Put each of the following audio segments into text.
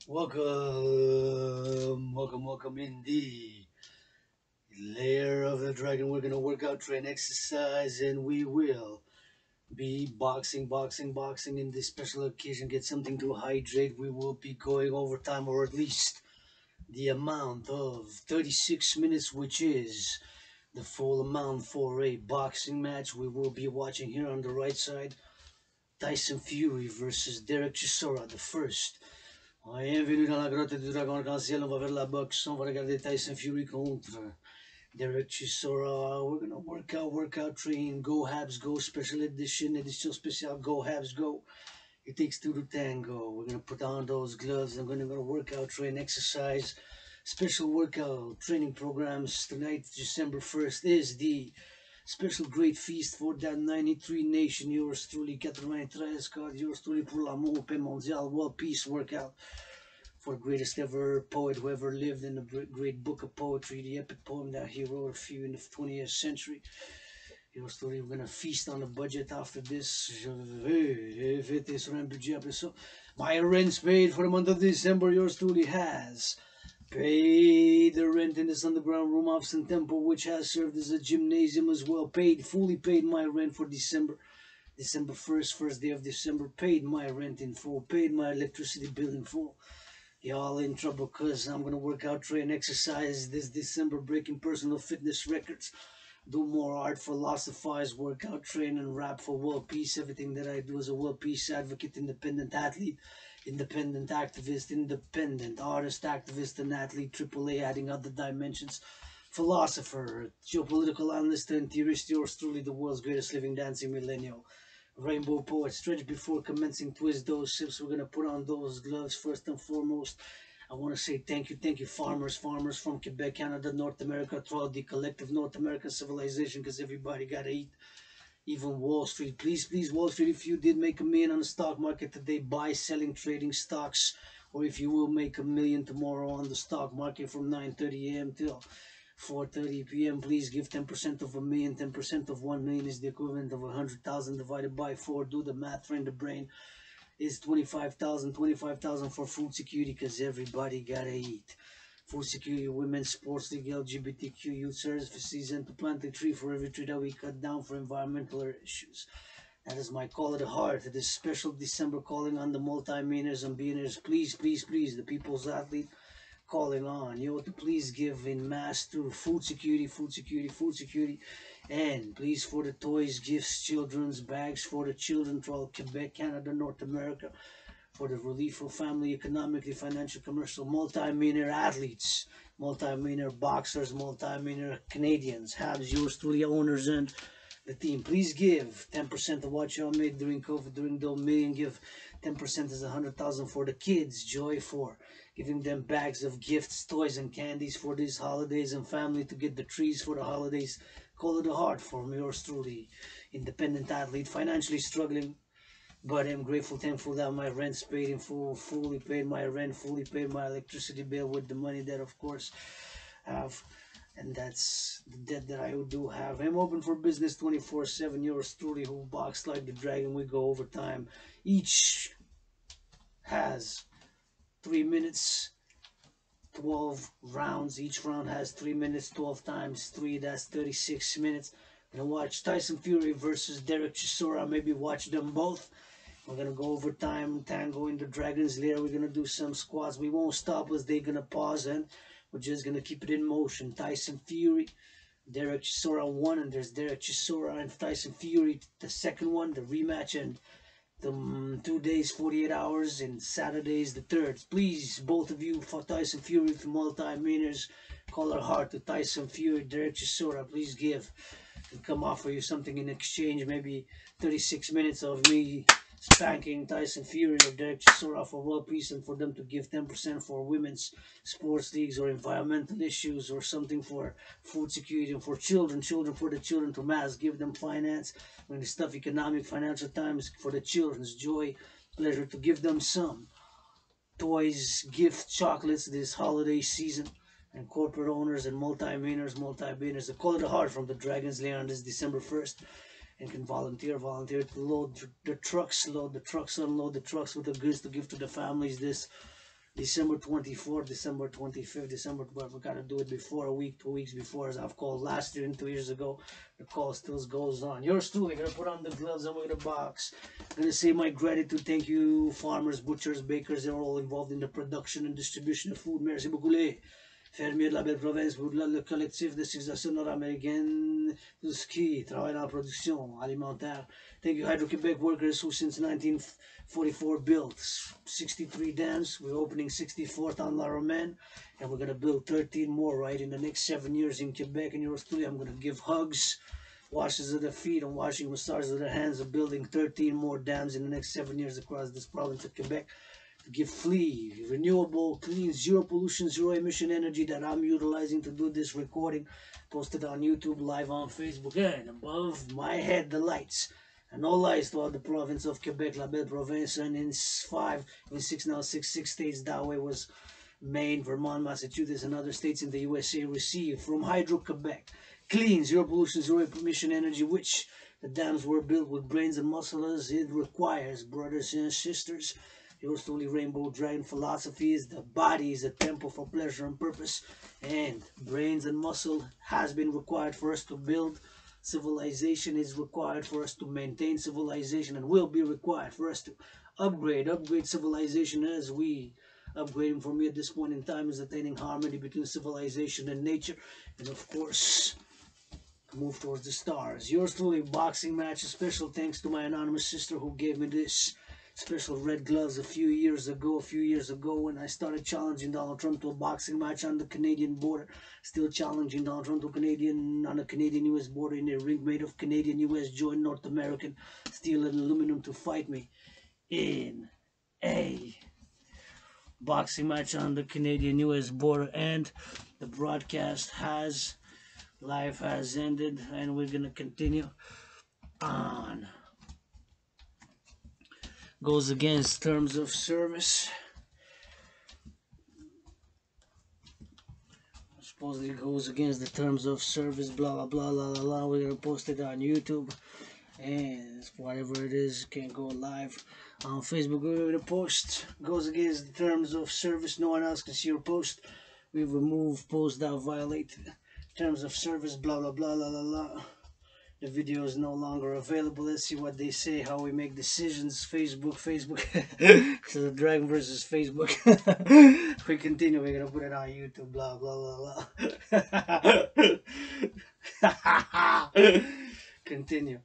Welcome in the lair of the dragon. We're gonna work out, train, exercise, and we will be boxing in this special occasion. Get something to hydrate. We will be going overtime, or at least the amount of 36 minutes, which is the full amount for a boxing match. We will be watching here on the right side Tyson Fury versus Derek Chisora, the first. Bienvenue dans la grotte du dragon arc-en-ciel. On va vers la boxe. On va regarder Tyson Fury contre Derek Chisora. We're gonna work out, train. Go Habs, go. Special edition, edition spéciale. Go Habs, go. It takes two to tango. We're gonna put on those gloves. I'm gonna work out, train, exercise. Special workout training programs tonight, December 1st, is the special great feast for that 93 nation. Yours truly, 93 card. Yours truly pour l'amour, paix mondiale, world peace workout for the greatest ever poet who ever lived in the great book of poetry, the epic poem that he wrote a few in the 20th century. Yours truly, we're gonna feast on the budget after this. Fêter sur un budget après ça. My rent's paid for the month of December. Yours truly has paid the rent in this underground room of St. Temple, which has served as a gymnasium as well. Fully paid my rent for December. December 1st, first day of December. Paid my rent in full. Paid my electricity bill in full. Y'all in trouble because I'm going to work out, train, exercise this December, breaking personal fitness records. Do more art, philosophize, work out, train, and rap for world peace. Everything that I do as a world peace advocate, independent athlete, independent activist, independent artist, activist, and athlete, AAA, adding other dimensions. Philosopher, geopolitical analyst, and theorist, yours truly, the world's greatest living dancing millennial. Rainbow poet, stretch before commencing, twist those hips. We're gonna put on those gloves first and foremost. I want to say thank you, farmers from Quebec, Canada, North America, throughout the collective North American civilization, because everybody gotta eat. Even Wall Street, please, Wall Street, if you did make a million on the stock market today, buy, selling, trading stocks, or if you will make a million tomorrow on the stock market from 9:30 a.m. till 4:30 p.m. Please give 10% of a million. 10% of 1 million is the equivalent of 100,000 divided by 4. Do the math, train the brain. Is 25,000. 25,000 for food security, because everybody gotta eat. Food security, women's sports league, LGBTQ youth services, and to plant a tree for every tree that we cut down for environmental issues. That is my call of the heart. This special December calling on the multi-millionaires and billionaires. Please, the people's athlete, calling on you to please give in mass to food security, and please for the toys, gifts, children's bags for the children throughout Quebec, Canada, North America, for the relief for family, economically, financial, commercial, multi-millionaire athletes, multi-millionaire boxers, multi-millionaire Canadians, Habs, yours truly, owners, and the team. Please give 10% of what y'all made during COVID, during the million. Give 10% is 100,000 for the kids. Joy for giving them bags of gifts, toys, and candies for these holidays, and family to get the trees for the holidays. Call it a heart from yours truly, independent athlete, financially struggling, but I'm grateful, thankful that my rent's paid in full. Fully paid my rent, fully paid my electricity bill with the money that, of course, have. And that's the debt that I do have. I'm open for business 24/7. Yours truly, who box like the dragon. We go overtime. Each has 3 minutes, 12 rounds. Each round has 3 minutes, 12 times 3. That's 36 minutes. I'm gonna watch Tyson Fury versus Derek Chisora. Maybe watch them both. We're gonna go overtime, tango in the Dragon's lair. We're gonna do some squats. We won't stop as they're gonna pause, and we're just gonna keep it in motion. Tyson Fury, Derek Chisora 1, and there's Derek Chisora and Tyson Fury, the second one, the rematch, and the 2 days, 48 hours, and Saturdays the third. Please, both of you, for Tyson Fury, for multi-millionaires, call our heart to Tyson Fury, Derek Chisora. Please give and come offer you something in exchange. Maybe 36 minutes of me spanking Tyson Fury or Derek Chisora for world peace, and for them to give 10% for women's sports leagues or environmental issues, or something for food security, and for children for the children to mass, give them finance when it's tough economic financial times, for the children's joy, pleasure, to give them some toys, gifts, chocolates this holiday season. And corporate owners and multi-billionaires, a call of the heart from the Dragon's Lair on this December 1st, and can volunteer to load the trucks, unload the trucks with the goods to give to the families this December 24th, December 25th, December 12th. We gotta do it before a week, 2 weeks before, as I've called last year and 2 years ago. The call still goes on. Yours truly, gonna put on the gloves and we're gonna box. I'm gonna say my gratitude. Thank you, farmers, butchers, bakers. They're all involved in the production and distribution of food. Merci beaucoup, les fermiers de la belle province, pour le collectif de civilisation nord-américaine, tout ce qui travaille dans la production alimentaire. Thank you, Hydro-Quebec workers who since 1944 built 63 dams. We're opening 64th on La Romaine, and we're going to build 13 more right in the next 7 years in Quebec. And yours truly, I'm going to give hugs, washes of the feet, and washing massages of the hands of building 13 more dams in the next 7 years across this province of Quebec. To give free, renewable, clean, zero pollution, zero emission energy that I'm utilizing to do this recording. Posted on YouTube, live on Facebook, and above my head, the lights. And no lights throughout the province of Quebec, La Belle Province, and in 6 states. That way was Maine, Vermont, Massachusetts, and other states in the USA received from Hydro-Quebec clean, zero pollution, zero emission energy, which the dams were built with brains and muscle as it requires. Brothers and sisters, yours truly, Rainbow Dragon philosophy is the body is a temple for pleasure and purpose, and brains and muscle has been required for us to build. Civilization is required for us to maintain civilization, and will be required for us to upgrade civilization. As we upgrading for me at this point in time is attaining harmony between civilization and nature, and of course move towards the stars. Yours truly, boxing match. A special thanks to my anonymous sister who gave me this special red gloves a few years ago when I started challenging Donald Trump to a boxing match on the Canadian border. Still challenging Donald Trump to on the Canadian-US border in a ring made of Canadian-US joined North American steel and aluminum to fight me in a boxing match on the Canadian-US border. And the broadcast life has ended, and we're gonna continue on. Goes against terms of service. Supposedly goes against the terms of service, blah blah blah blah blah blah. We're gonna post it on YouTube, and whatever it is can go live on Facebook. We're gonna post goes against the terms of service. No one else can see your post. We've removed posts that violate terms of service, blah blah blah blah blah blah. The video is no longer available. Let's see what they say, how we make decisions. Facebook. So the Dragan versus Facebook. We continue. We're going to put it on YouTube. Blah, blah, blah, blah. Continue.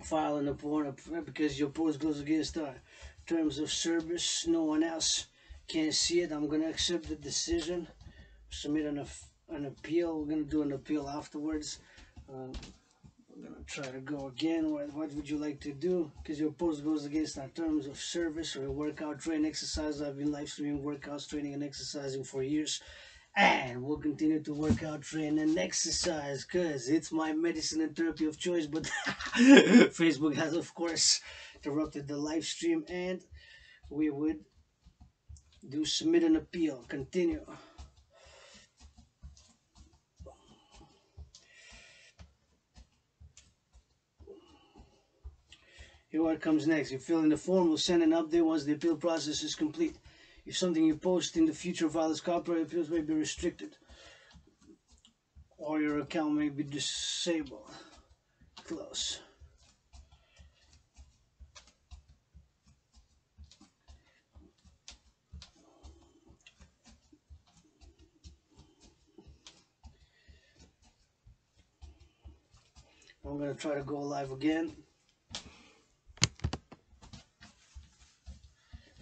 File an report because your post goes against our terms of service. No one else can see it. I'm going to accept the decision. Submit an appeal. We're going to do an appeal afterwards. We're going to try to go again. What would you like to do? Because your post goes against our terms of service or workout, train, exercise. I've been live streaming workouts, training, and exercising for years. And we'll continue to work out, train, and exercise because it's my medicine and therapy of choice. But Facebook has, of course, interrupted the live stream. And we would submit an appeal. Continue. Here what comes next. You fill in the form, we'll send an update once the appeal process is complete. If something you post in the future violates copyright, appeals may be restricted, or your account may be disabled. Close. I'm going to try to go live again.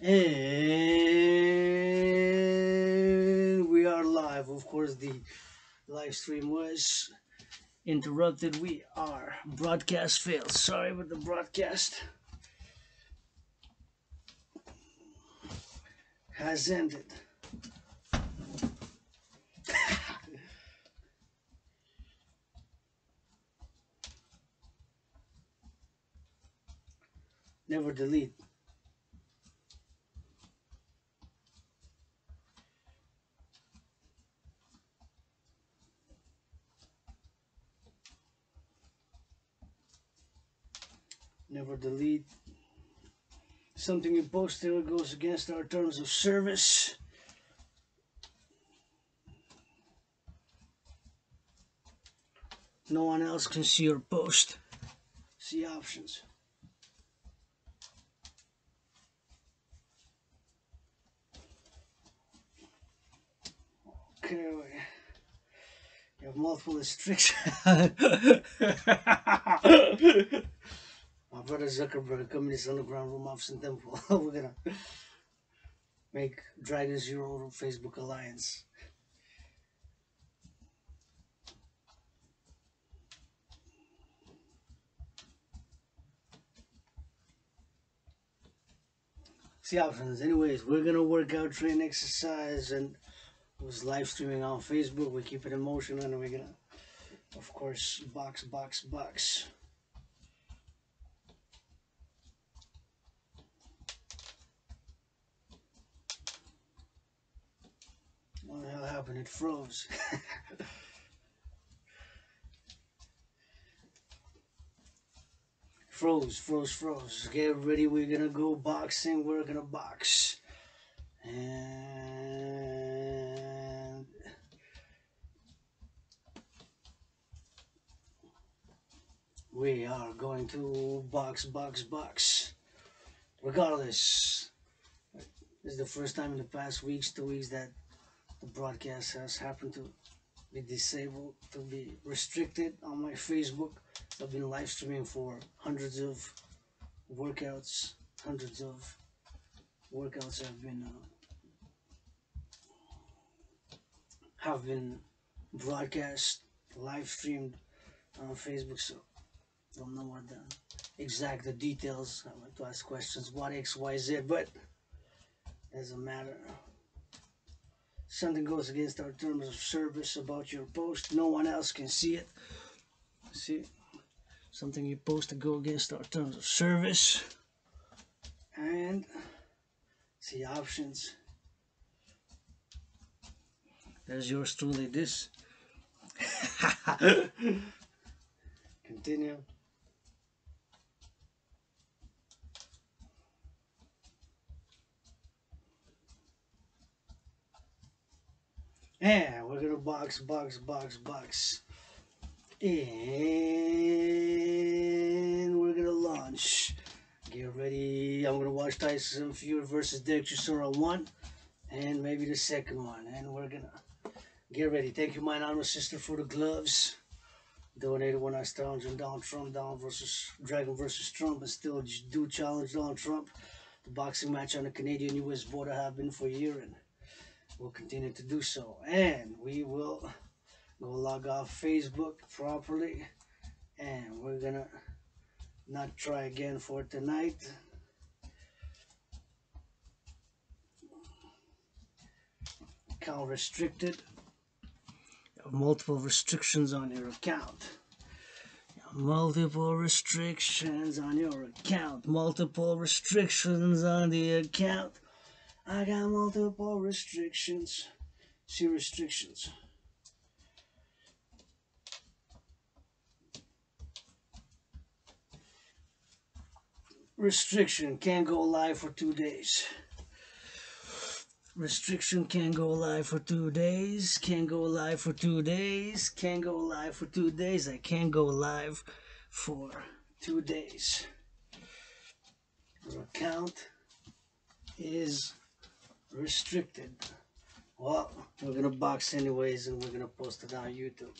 And we are live. Of course, the live stream was interrupted. We are broadcast failed. Sorry about the broadcast. Has ended. Never delete. Never delete. Something you post there goes against our terms of service. No one else can see your post. See options. Okay, you have multiple restrictions. My brother Zuckerberg, Communist Underground Room Office and Temple. We're gonna make Dragan your own Facebook alliance. See options. Anyways, we're gonna work out, train, exercise, and it was live streaming on Facebook. We keep it in motion, and we're gonna, of course, box. What the hell happened? It froze. Froze. Get ready. We're gonna go boxing. We're gonna box. And we are going to box. Regardless, this is the first time in the past 2 weeks that the broadcast has happened to be disabled, to be restricted on my Facebook. I've been live streaming for hundreds of workouts have been broadcast, live streamed on Facebook, so don't know what the exact details. I want to ask questions, what X, Y, Z, but doesn't matter. Something goes against our terms of service about your post. No one else can see it. See, something you post to go against our terms of service. And see options. There's yours truly. This. Continue. And we're gonna box. And we're gonna launch. Get ready. I'm gonna watch Tyson Fury versus Derek Chisora 1, and maybe the second one. And we're gonna get ready. Thank you, my anonymous sister, for the gloves. Donated when I challenged Donald Trump, Dragan versus Trump, and still do challenge Donald Trump. The boxing match on the Canadian-U.S. border have been for a year, and we'll continue to do so. And we will go log off Facebook properly, and we're gonna not try again for tonight. Account restricted. You have multiple restrictions on your account. Multiple restrictions on your account. Multiple restrictions on the account. I got multiple restrictions. See restrictions. Restriction can't go live for 2 days. Restriction can't go live for 2 days. Can't go live for 2 days. Can't go live for 2 days. I can't go live for 2 days. Your account is restricted. Well, we're gonna box anyways, and we're gonna post it on YouTube.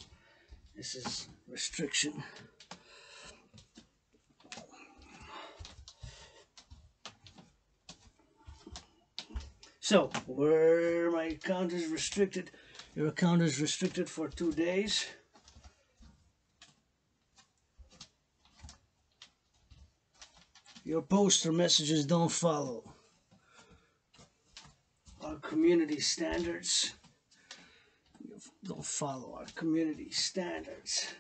This is restriction. So, where my account is restricted, your account is restricted for 2 days. Your posts or messages don't follow our community standards. You don't follow our community standards.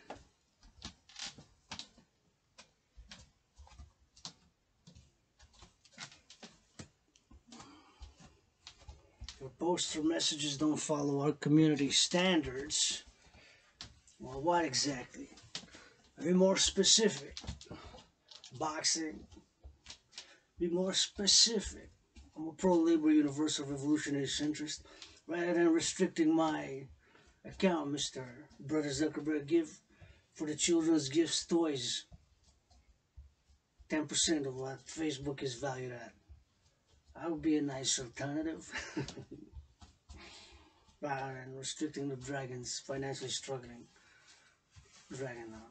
Your posts or messages don't follow our community standards. Well, what exactly? Be more specific. Boxing. Be more specific. I'm a pro-labor universal revolutionary centrist. Rather than restricting my account, Mr. Brother Zuckerberg, give for the children's gifts toys 10% of what Facebook is valued at. That would be a nice alternative. Rather than restricting the Dragan's financially struggling Dragan now.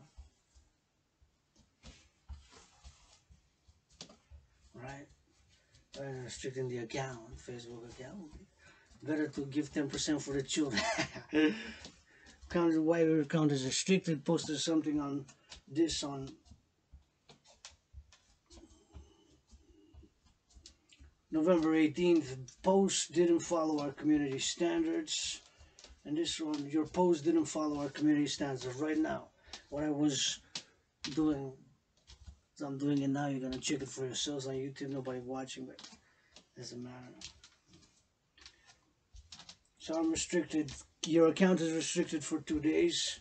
Right? Rather than restricting the account, Facebook account. Better to give 10% for the children. Why your account is restricted, posted something on this on November 18th. Post didn't follow our community standards. And this one, your post didn't follow our community standards. Right now, what I was doing, so I'm doing it now. You're gonna check it for yourselves on YouTube. Nobody watching, but it doesn't matter. So I'm restricted. Your account is restricted for 2 days.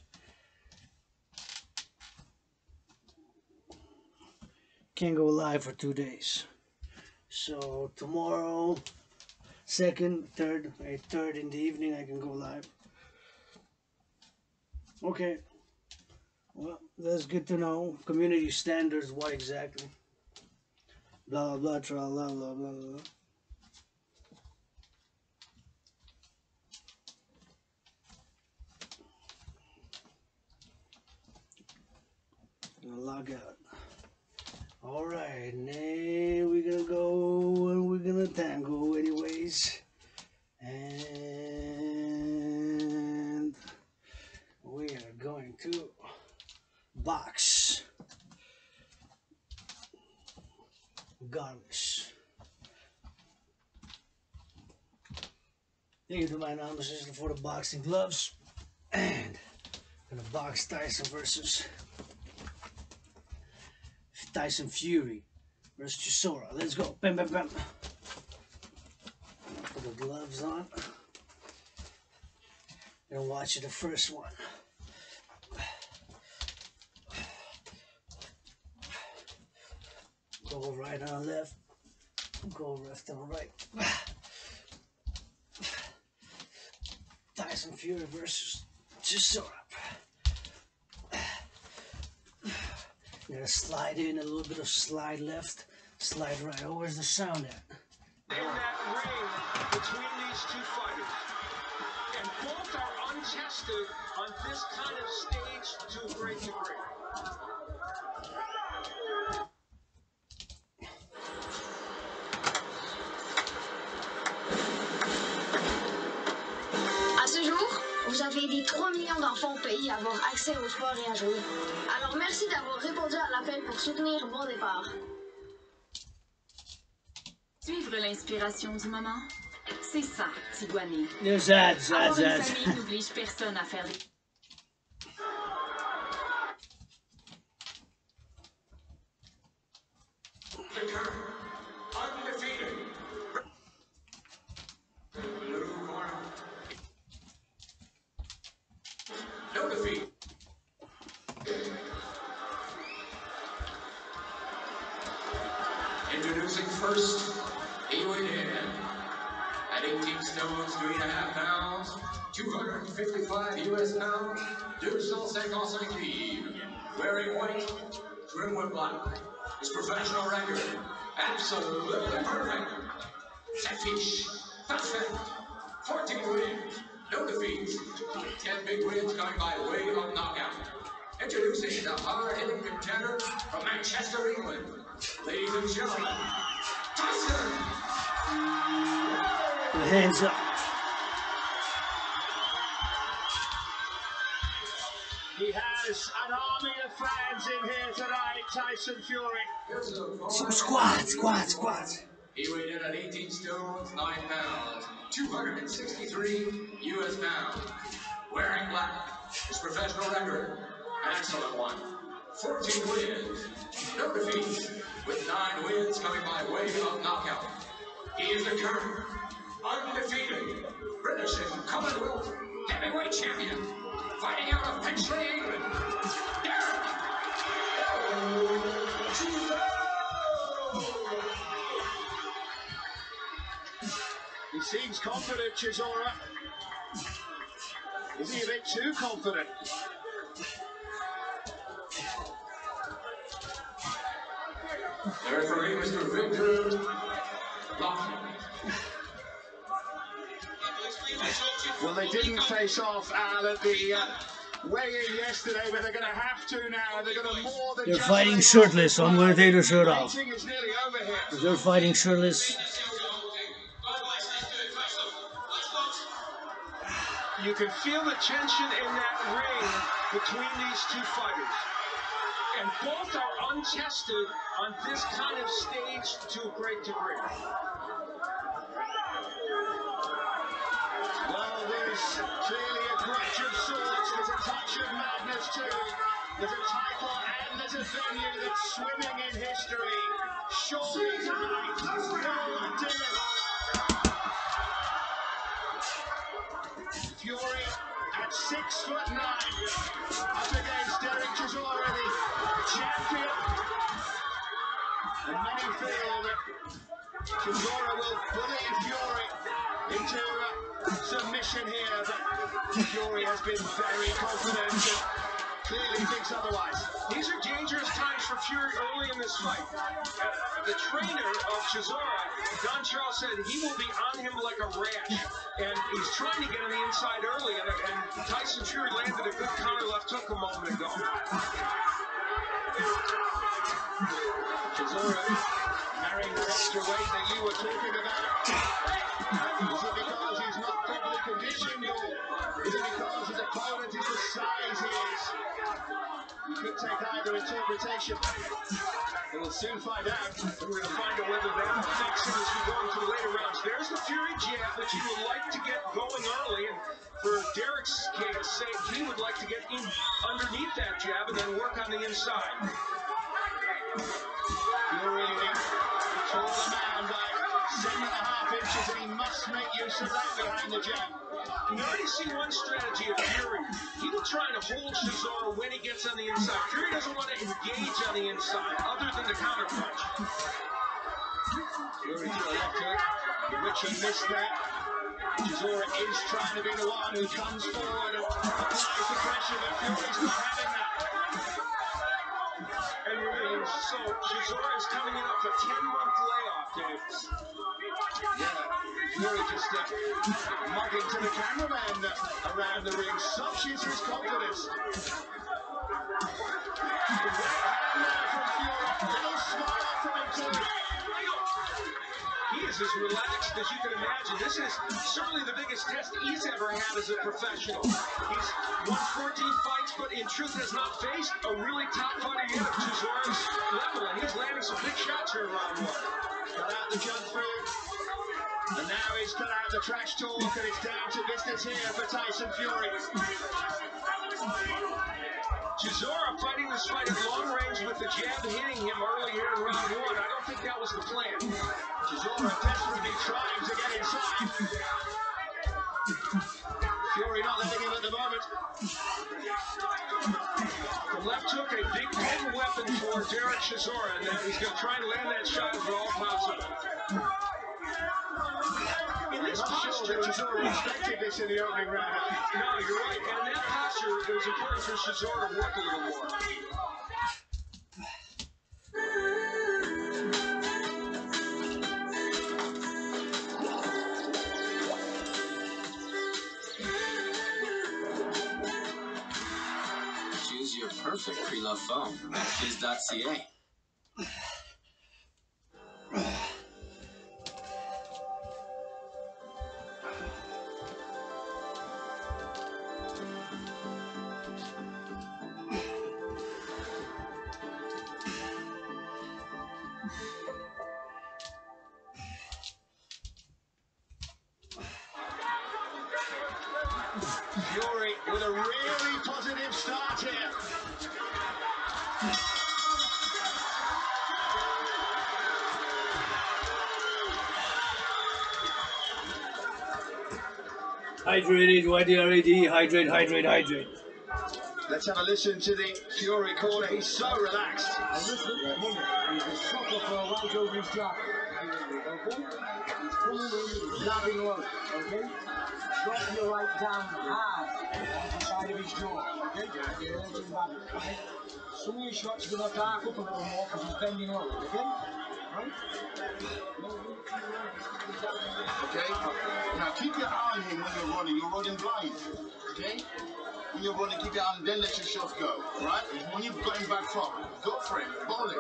Can't go live for 2 days. So tomorrow, 2nd, 3rd, 3rd in the evening, I can go live. Okay. Well, that's good to know. Community standards, what exactly? Blah, blah, blah, tra, blah, blah, blah, blah. Log out. Alright, now we're gonna go and we're gonna tango anyways. And we are going to box garnish. Thank you to my nomination for the boxing gloves. And gonna box Tyson versus Tyson Fury versus Chisora. Let's go. Bam, bam, bam. Put the gloves on. And watch the first one. Go right on left. Go left on right. Tyson Fury versus Chisora. Gotta slide in, a little bit of slide left, slide right. Oh, where's the sound at? In that ring between these two fighters. And both are untested on this kind of stage to a great degree. À ce jour, vous avez aidé 3 millions d'enfants au pays à avoir accès au sport et à jouer. Alors merci d'avoir répondu à l'appel pour soutenir Bon Départ. Suivre l'inspiration du moment, c'est ça, Tigouané. Avoir une famille n'oblige personne à faire des... No defeat. Introducing first, he weighed in at 18 stones, 3.5 pounds, 255 US pounds, 255 livres. Wearing white, trimmed with black. His professional record, absolutely perfect. Set fiche, perfect. 14 wins, no defeats. 10 big wins coming by way of knockout. Introducing the hard-hitting contender from Manchester, England. Ladies and gentlemen, Tyson! Hands up. He has an army of fans in here tonight, Tyson Fury. So squat. He weighed in at 18 stones, 9 pounds, 263 US pounds. Wearing black, his professional record, an excellent one. 14 wins, no defeats, with 9 wins coming by way of knockout. He is the current, undefeated, British and Commonwealth heavyweight champion, fighting out of Finchley, England. He seems confident, Chisora. Is he a bit too confident? The referee, Mr. Victor Lockman. Well, they didn't face off, Al, at the weigh-in yesterday, but they're going to have to now. They're going to more than They're fighting shirtless, so I'm going to take their shirt off. is nearly over here. They're fighting shirtless. You can feel the tension in that ring between these two fighters. And both are untested on this kind of stage to a great degree. Well, there's clearly a grudge of sorts. There's a touch of madness too. There's a title and there's a venue that's swimming in history. Surely tonight, no one did it. Fury at 6'9", up against Derek Chisora, the champion. And many feel that Chisora will bully Fury into submission here, but Fury has been very confident and clearly thinks otherwise. These are dangerous times for Fury early in this fight. The trainer of Chisora, Don Charles, said he will be on him like a rash, and he's trying to get on the inside early, and Tyson Fury landed a good counter left hook a moment ago. Chisora carrying the extra weight that you were talking about. Is it because he's not properly conditioned, or is it because his opponent is the size he is? You could take either interpretation. We'll soon find out. We're going to find out whether that affects him as we go into the later rounds. There's the Fury jab that he would like to get going early, and for Derek's sake, he would like to get in underneath that jab and then work on the inside. Fury taller man by 7.5 inches, and he must make use of that behind the jab. You already see one strategy of Fury. He will try to hold Chisora when he gets on the inside. Fury doesn't want to engage on the inside, other than the counter punch. Fury to the left hook, which he missed that. Chisora is trying to be the one who comes forward and applies the pressure, but Fury's not having that. And remember, so Chisora is coming in off a 10-month layoff, Dave. Yeah, Fury just mugging to the cameraman around the ring. Such is his confidence. He is as relaxed as you can imagine. This is certainly the biggest test he's ever had as a professional. He's won 14 fights, but in truth has not faced a really top fighter yet of Chisora's level, and he's landing some big shots here in round one. Cut out the jump through, and now he's cut out the trash talk, and it's down to business here for Tyson Fury. Chisora fighting this fight at long range with the jab hitting him early here in round one. I don't think that was the plan. Chisora desperately trying to get inside. Fury not letting him at the moment. The left hook, a big potent weapon for Derek Chisora, and he's going to try and land that shot if at all possible. In this posture, Chisora expected this in the opening round. No, you're right. And in that posture, it was important for Chisora to work a little more. Choose your perfect pre-love foam at fizz.ca. Fury with a really positive start here. Hydrated, YDRAD, hydrate, hydrate, hydrate. Let's have a listen to the Fury caller. He's so relaxed. And listen, remember, he's a sucker for a right over his jacket. Okay? He's Grabbing low, okay? Drop your right down hard on the side of his jaw, okay? You're holding back, okay? Some of your shots are going to dark up a little more because he's bending low, okay? Right? Okay? Now keep your eye on him when you're running. You're running blind, okay? When you're running, keep your eye on him, then let your shot go, right? When you've got him back top, go for it, bowl it,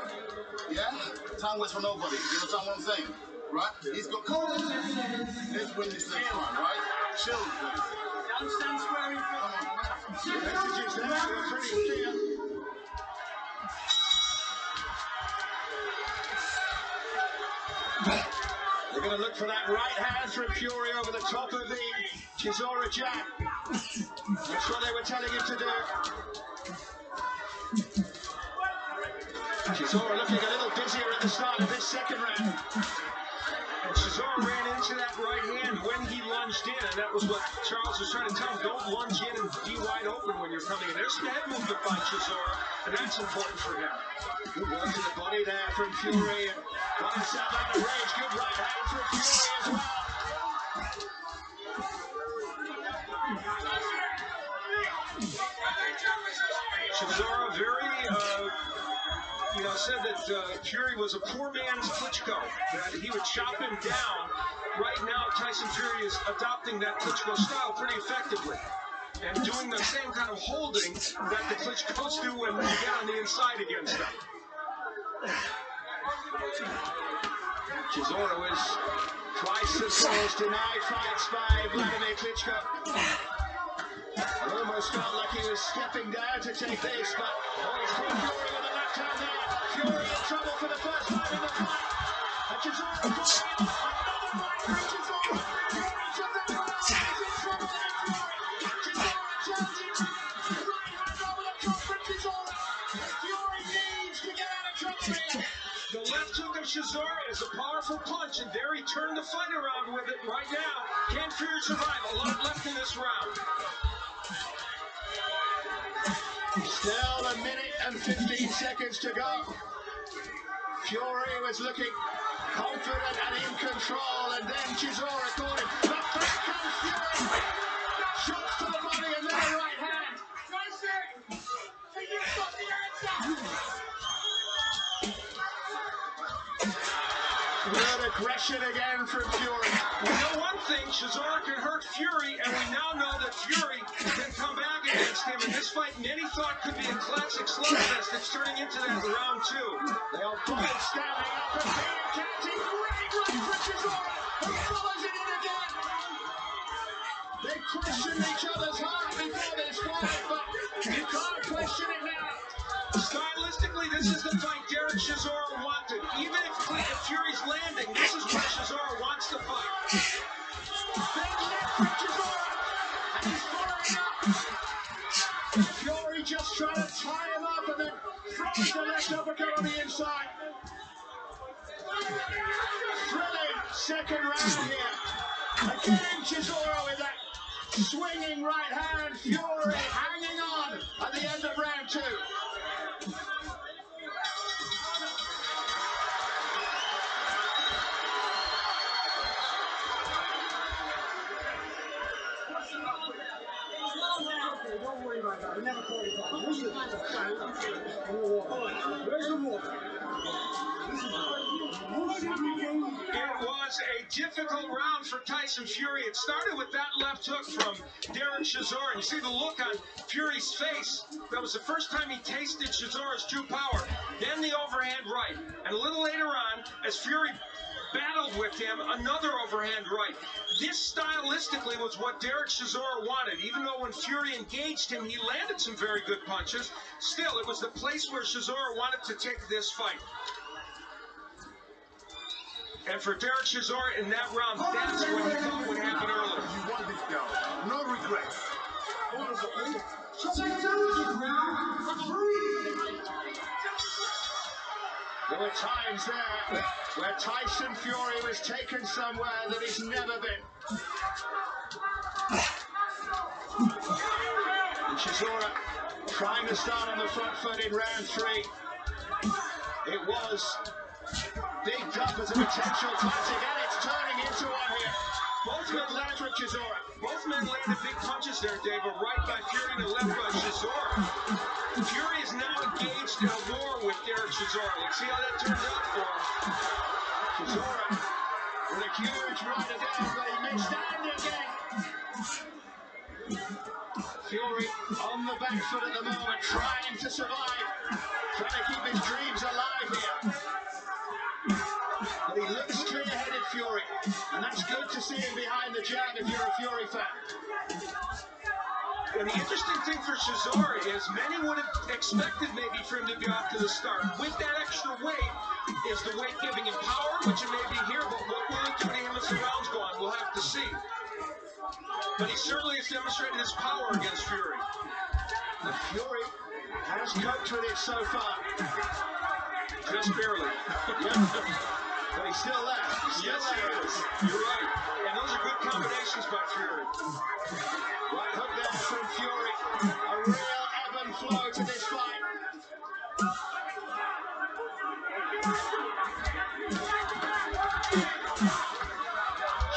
yeah? Time waits for nobody, you understand what I'm saying? Right? He's got let's win this next one, right? Chill, please. Don't stand square in front. Messages there are pretty clear. They're going to look for that right hand from Fury over the top of the Chisora jab. That's what they were telling him to do. Chisora looking a little busier at the start of this second round. And Chisora ran into that right hand when he lunged in, and that was what Charles was trying to tell him. Don't lunge in and be wide open when you're coming in. There's some head movement by Chisora, and that's important for him. Good work to the body there from Fury, and got himself out of range. Good right hand from Fury as well. Chisora very, said that Fury was a poor man's Klitschko, that he would chop him down. Right now, Tyson Fury is adopting that Klitschko style pretty effectively and doing the same kind of holding that the Klitschkos do when they get on the inside against them. Chisora was twice as close, denied fights by Vladimir Klitschko. Almost felt like he was stepping down to take this, but he's caught Fury with a left hand there. Fury in trouble for the first time in the fight. And Chisora falling in. Another right from Chisora. Fury to the ground. He's in trouble there, Fury. Chisora charging. Right hand over the top from Chisora. Fury needs to get out of trouble here. The left hook of Chisora is a powerful punch, and there he turned the fight around with it right now. Can Fury survive? A lot left in this round. Still a minute and 15 seconds to go. Fury was looking confident and in control, and then Chisora caught him. But back comes Fury. Shots to the body and then a right hand. Good aggression again from Fury. We know one thing, Chisora can hurt Fury, and we now know that Fury can come back against him. In this fight, many thought could be a classic slugfest. It's turning into that in round two. They are both standing up and being counting. Great right for Chisora, who follows it in again. They questioned each other's heart before this fight, but you can't question it now. Stylistically, this is the fight Derek Chisora wanted. Even if Fury's landing, this is where Chisora wants to fight. Big left from Chisora, and he's following up. Fury just trying to tie him up and then throws the left uppercut on the inside. Thrilling second round here. Again, Chisora with that swinging right hand. Fury hanging on at the end of round two. Don't worry about that. We never call it that. Where's the water? It was a difficult round for Tyson Fury. It started with that left hook from Derek Chisora. You see the look on Fury's face. That was the first time he tasted Chisora's true power. Then the overhand right. And a little later on, as Fury battled with him, another overhand right. This stylistically was what Derek Chisora wanted. Even though when Fury engaged him, he landed some very good punches. Still, it was the place where Chisora wanted to take this fight. And for Derek Chisora in that round, that's what he thought would happen earlier. You won this girl. No regrets. There were times there where Tyson Fury was taken somewhere that he's never been. And Chisora trying to start on the front foot in round three. It was bigged up as a potential classic, and it's turning into a from Chisora. Both men landed big punches there, Dave, a right by Fury and a left by Chisora. Fury is now engaged in a war with Derek Chisora. Let's see how that turns out for him. Chisora with a huge right again, but he missed and again. Fury on the back foot at the moment, trying to survive, trying to keep his dreams alive here. But he looks clear-headed, Fury, and that's good to see him behind the jab if you're a Fury fan. And the interesting thing for Chisora is many would have expected maybe for him to be off to the start. With that extra weight, is the weight giving him power, which it may be here, but what will it do to him as the rounds go on? We'll have to see. But he certainly has demonstrated his power against Fury. And Fury has coped with it so far. Just barely. But he's still there. Yes, he is. You're right. And those are good combinations by Fury. Right hook there from Fury. A real ebb and flow to this fight.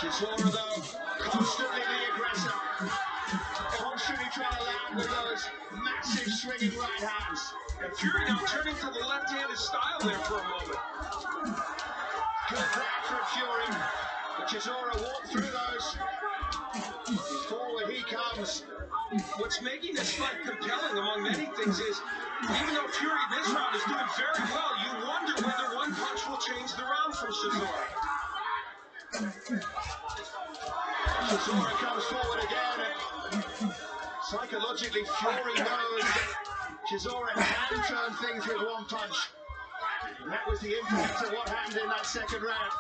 Chisora, though, constantly the aggressor. Constantly trying to land with those massive swinging right hands. And Fury now turning to the left-handed style there for a moment. Good there from Fury. But Chisora walked through those. Forward he comes. What's making this fight compelling, among many things, is even though Fury this round is doing very well, you wonder whether one punch will change the round from Chisora. Chisora comes forward again, and psychologically Fury knows that Chisora can turn things with one punch. And that was the impact of what happened in that second round.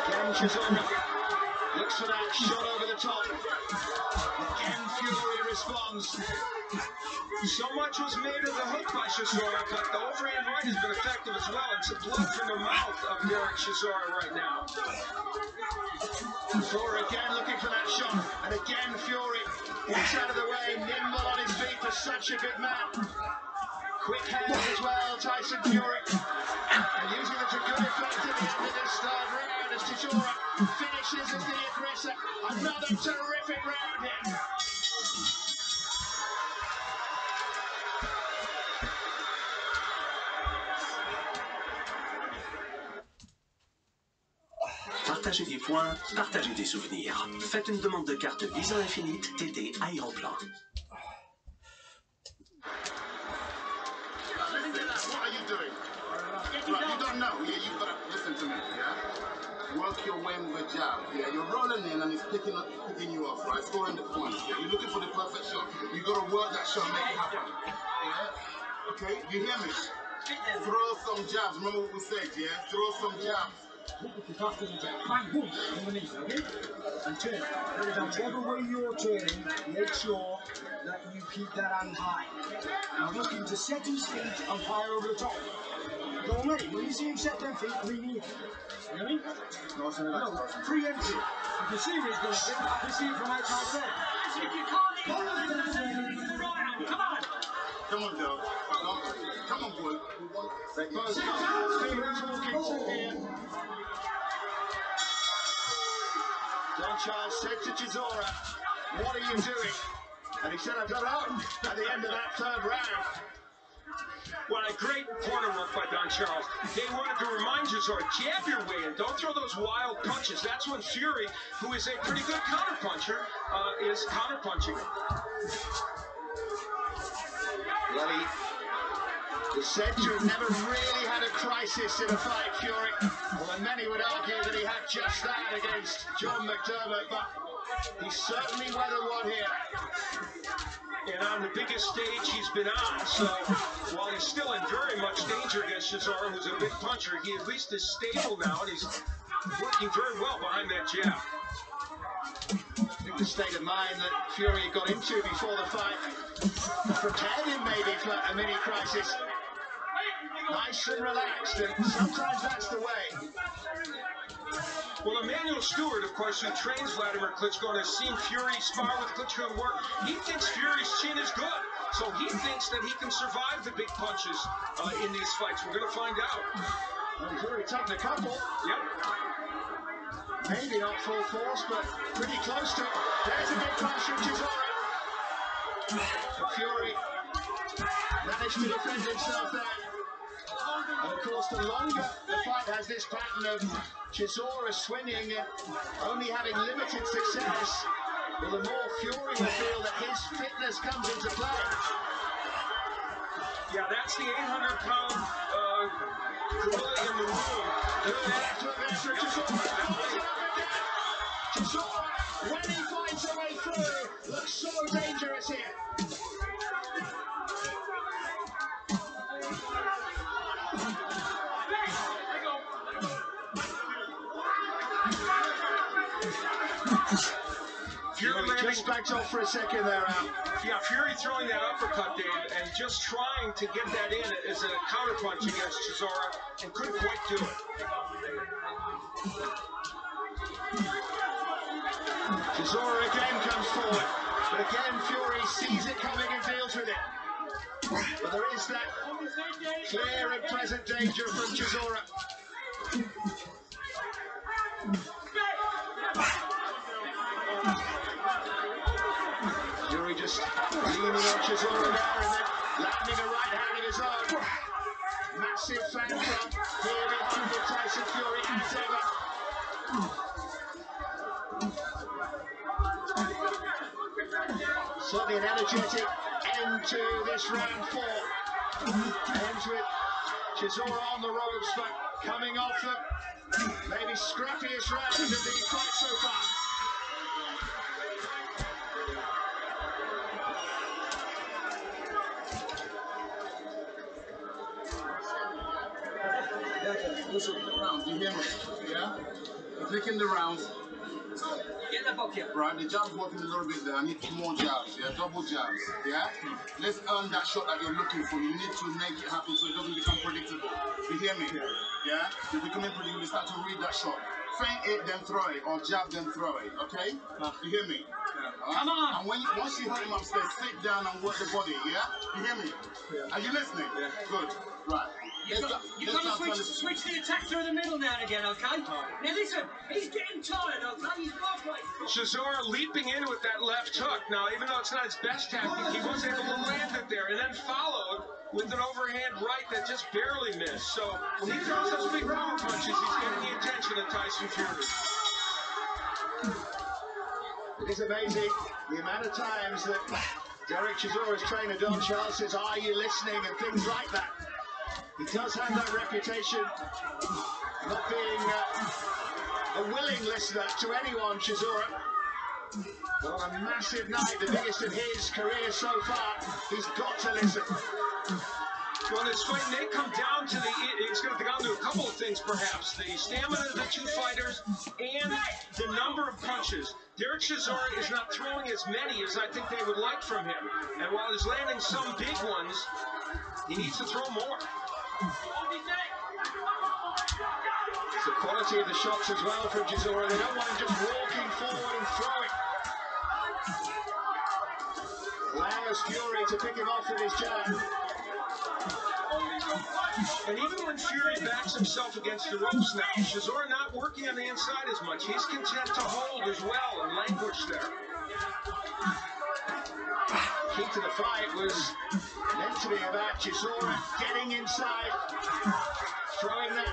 Again, Chisora looks for that shot over the top. Again, Fury responds. So much was made of the hook by Chisora, but the overhand right has been effective as well. It's a blood from the mouth of Derek Chisora right now. Chisora again looking for that shot, and again Fury gets out of the way, nimble on his feet for such a good man. Quick hands as well, Tyson Fury, and using them to good effect at the end of this third round as Chisora finishes as the aggressor. Another terrific round here. Partagez des points, partagez des souvenirs. Faites une demande de carte Visa Infinite TT Aéroplan. What are you doing? Right, you don't know. Yeah, you gotta listen to me. Yeah. Work your way with a jab. Yeah, you're rolling in and it's picking you off. Right, scoring the points. Yeah, you're looking for the perfect shot. You gotta work that shot, make it happen. Yeah. Okay, you hear me? Throw some jabs. Remember what we said? Yeah. Throw some jabs. After the jab, bang, boom, underneath, okay? And turn. Whichever way you're turning, make sure that you keep that hand high. Now looking to set his feet and fire over the top. Don't let him. When you see him set them feet, lean in. You know what I mean? No, preempt it. You can see where he's going to hit. I can see it from outside there. Come on, Joe. Come on, boy. They both talking to here. Don Charles said to Chisora, what are you doing? And he said, I don't know, at the end of that third round. Well, a great corner work by Don Charles. They wanted to remind Chisora, jab your way in. Don't throw those wild punches. That's when Fury, who is a pretty good counterpuncher, is counterpunching. Bloody is said to have never really had a crisis in a fight, Fury. Well, and many would argue that he had just that against John McDermott, but he certainly weathered one here. And on the biggest stage he's been on, so while he's still in very much danger against Chisora, who's a big puncher, he at least is stable now, and he's working very well behind that jab. I think the state of mind that Fury got into before the fight prepared him maybe for a mini crisis. Nice and relaxed, and sometimes that's the way. Well, Emmanuel Stewart, of course, who trains Vladimir Klitschko and has seen Fury spar with Klitschko and work, he thinks Fury's chin is good. So he thinks that he can survive the big punches in these fights. We're going to find out. Well, he's already taken a couple. Yep. Maybe not full force, but pretty close to it. There's a big punch from Chisora. Fury managed to defend himself there. And of course, the longer the fight has this pattern of Chisora swinging and only having limited success, well, the more Fury will feel that his fitness comes into play. Yeah, that's the 800-pound gorilla in the room. Chisora, when he finds a way through, looks so dangerous here. Fury just backed off for a second there, Al. Yeah, Fury throwing that uppercut, Dave, and just trying to get that in as a counterpunch against Chisora, and couldn't quite do it. Chisora again comes forward, but again Fury sees it coming and deals with it. But there is that clear and present danger from Chisora. Fury just leaning on Chisora there and then landing a right hand of his own. Massive fan club here behind Tyson Fury as ever. Certainly an energetic end to this round 4. Ends with Chisora on the ropes, but coming off the maybe scrappiest round of the fight so far. Listen, rounds, you hear me? Yeah? You're picking the rounds. Get the bucket. Right, the jab's working a little bit there. I need 2 more jabs, yeah? Double jabs, yeah? Let's earn that shot that you're looking for. You need to make it happen so it doesn't become predictable. You hear me? Yeah? You're becoming predictable. You start to read that shot. Feint it, then throw it, or jab, then throw it, okay? You hear me? Right? Come on! And once you hit him upstairs, sit down and work the body, yeah? You hear me? Are you listening? Good. Right. You've got to switch the attack through the middle now and again, okay? Now listen, he's getting tired, okay? He's halfway. Chisora leaping in with that left hook. Now, even though it's not his best tactic, he was able to land it there and then followed with an overhand right that just barely missed. So when he throws those big power punches, he's getting the attention of Tyson Fury. It is amazing the amount of times that Derek Chisora's trainer Don Charles says, "Are you listening?" and things like that. He does have that reputation, not being a willing listener to anyone, Chisora. But on a massive night, the biggest of his career so far, he's got to listen. Well, this fight may come down to it's going to come down to a couple of things, perhaps. The stamina of the 2 fighters and the number of punches. Derek Chisora is not throwing as many as I think they would like from him. And while he's landing some big ones, he needs to throw more. It's the quality of the shots as well from Chisora. They don't want him just walking forward and throwing. Allows Fury to pick him off with his jab. And even when Fury backs himself against the ropes now, Chisora not working on the inside as much. He's content to hold as well and languish there. Key to the fight was meant to be about Chisora getting inside, throwing that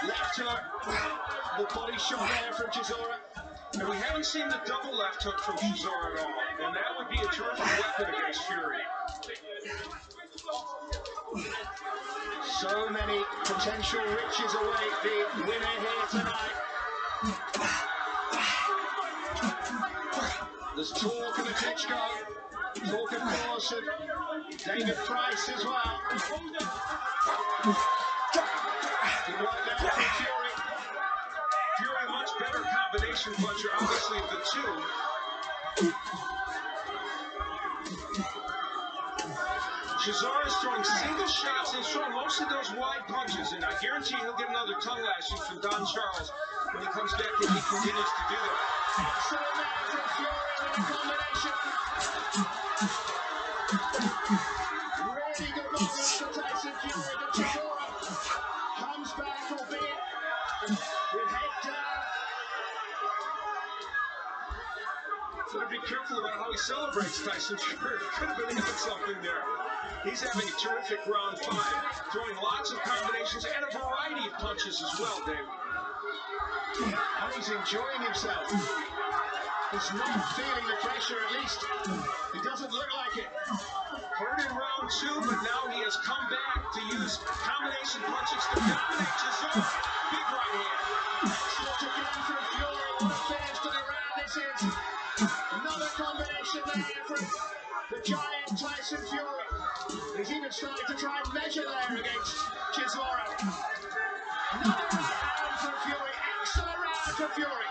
left hook, the body shot there from Chisora. And we haven't seen the double left hook from Chisora at all, and that would be a terrific weapon against Fury. So many potential riches await the winner here tonight. There's talk of a Klitschko, talk of course of David Price as well. Good work there from Fury. Fury, a much better combination puncher, obviously, of the 2. Chisora is throwing single shots and he's throwing most of those wide punches, and I guarantee he'll get another tongue lashing from Don Charles when he comes back if he continues to do that. Excellent there from Fury with a combination. Really good moments for Tyson Fury, but Chisora comes back celebrates Tyson Fury. Could have been having something there. He's having a terrific round 5, throwing lots of combinations and a variety of punches as well, Dave. And he's enjoying himself. He's not feeling the pressure, at least. He doesn't look like it. Hurt in round 2, but now he has come back to use combination punches to dominate Chisora. Big right hand. Shot again from Fury. What a finish to the round this is. Another combination there from the giant Tyson Fury. He's even starting to try and measure there against Chisora. Another right hand from Fury. Excellent round from Fury.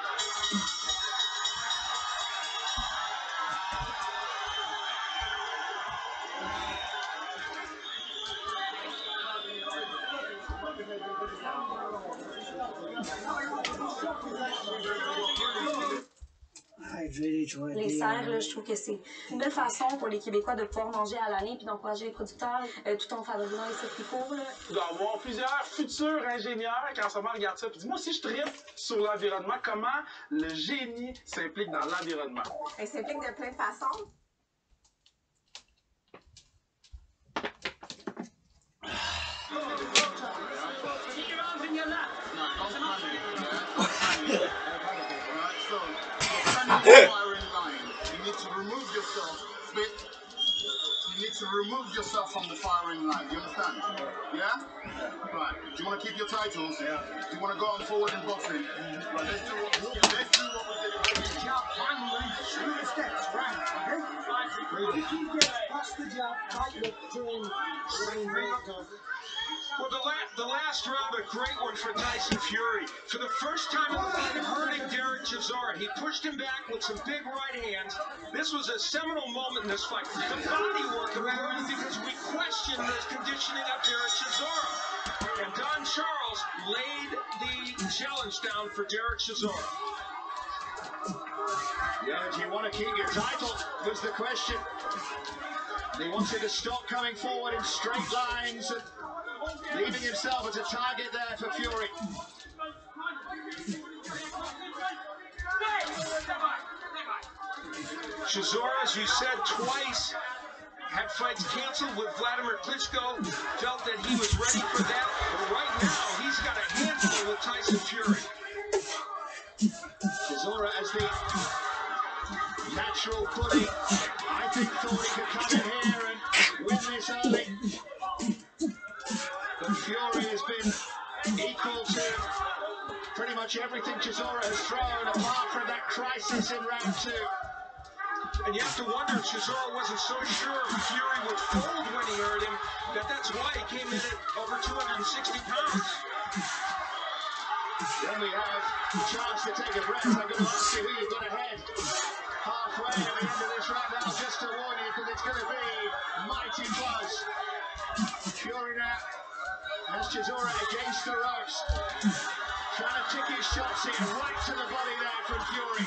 Les serres, là, je trouve que c'est une belle façon pour les Québécois de pouvoir manger à l'année puis d'encourager les producteurs tout en favorisant les circuits courts. Il doit y avoir plusieurs futurs ingénieurs qui en ce moment regardent ça. Puis dis-moi si je tripe sur l'environnement, comment le génie s'implique dans l'environnement? Il s'implique de plein de façons. Firing line. You need to remove yourself. You need to remove yourself from the firing line. Do you understand? Yeah? Right. Do you want to keep your titles? Yeah. Do you want to go on forward in boxing? Right. Let's do what we did. Jab, finally, through the steps, right? Okay? If you get past the jab, tight look, turn, Well, the last round, a great one for Tyson Fury. For the first time in the fight, hurting Derek Chisora. He pushed him back with some big right hands. This was a seminal moment in this fight. The body work occurred because we questioned the conditioning of Derek Chisora. And Don Charles laid the challenge down for Derek Chisora. Yeah, do you want to keep your title? Was the question. He wanted to stop coming forward in straight lines and leaving himself as a target there for Fury. Chisora, as you said, twice had fights canceled with Vladimir Klitschko, felt that he was ready for that, but right now he's got a handful with Tyson Fury. Chisora as the natural bully, I think thought he could come in here and win this early. But Fury has been equal to pretty much everything Chisora has thrown, apart from that crisis in round 2. And you have to wonder if Chisora wasn't so sure Fury would fold when he hurt him, that's why he came in at over 260 pounds. Then we have a chance to take a breath. I'm going to ask you who you've got ahead. Halfway at the end of this round now, just to warn you, because it's going to be mighty close. Fury now has Chisora against the ropes. Trying to tick his shots in right to the body there from Fury.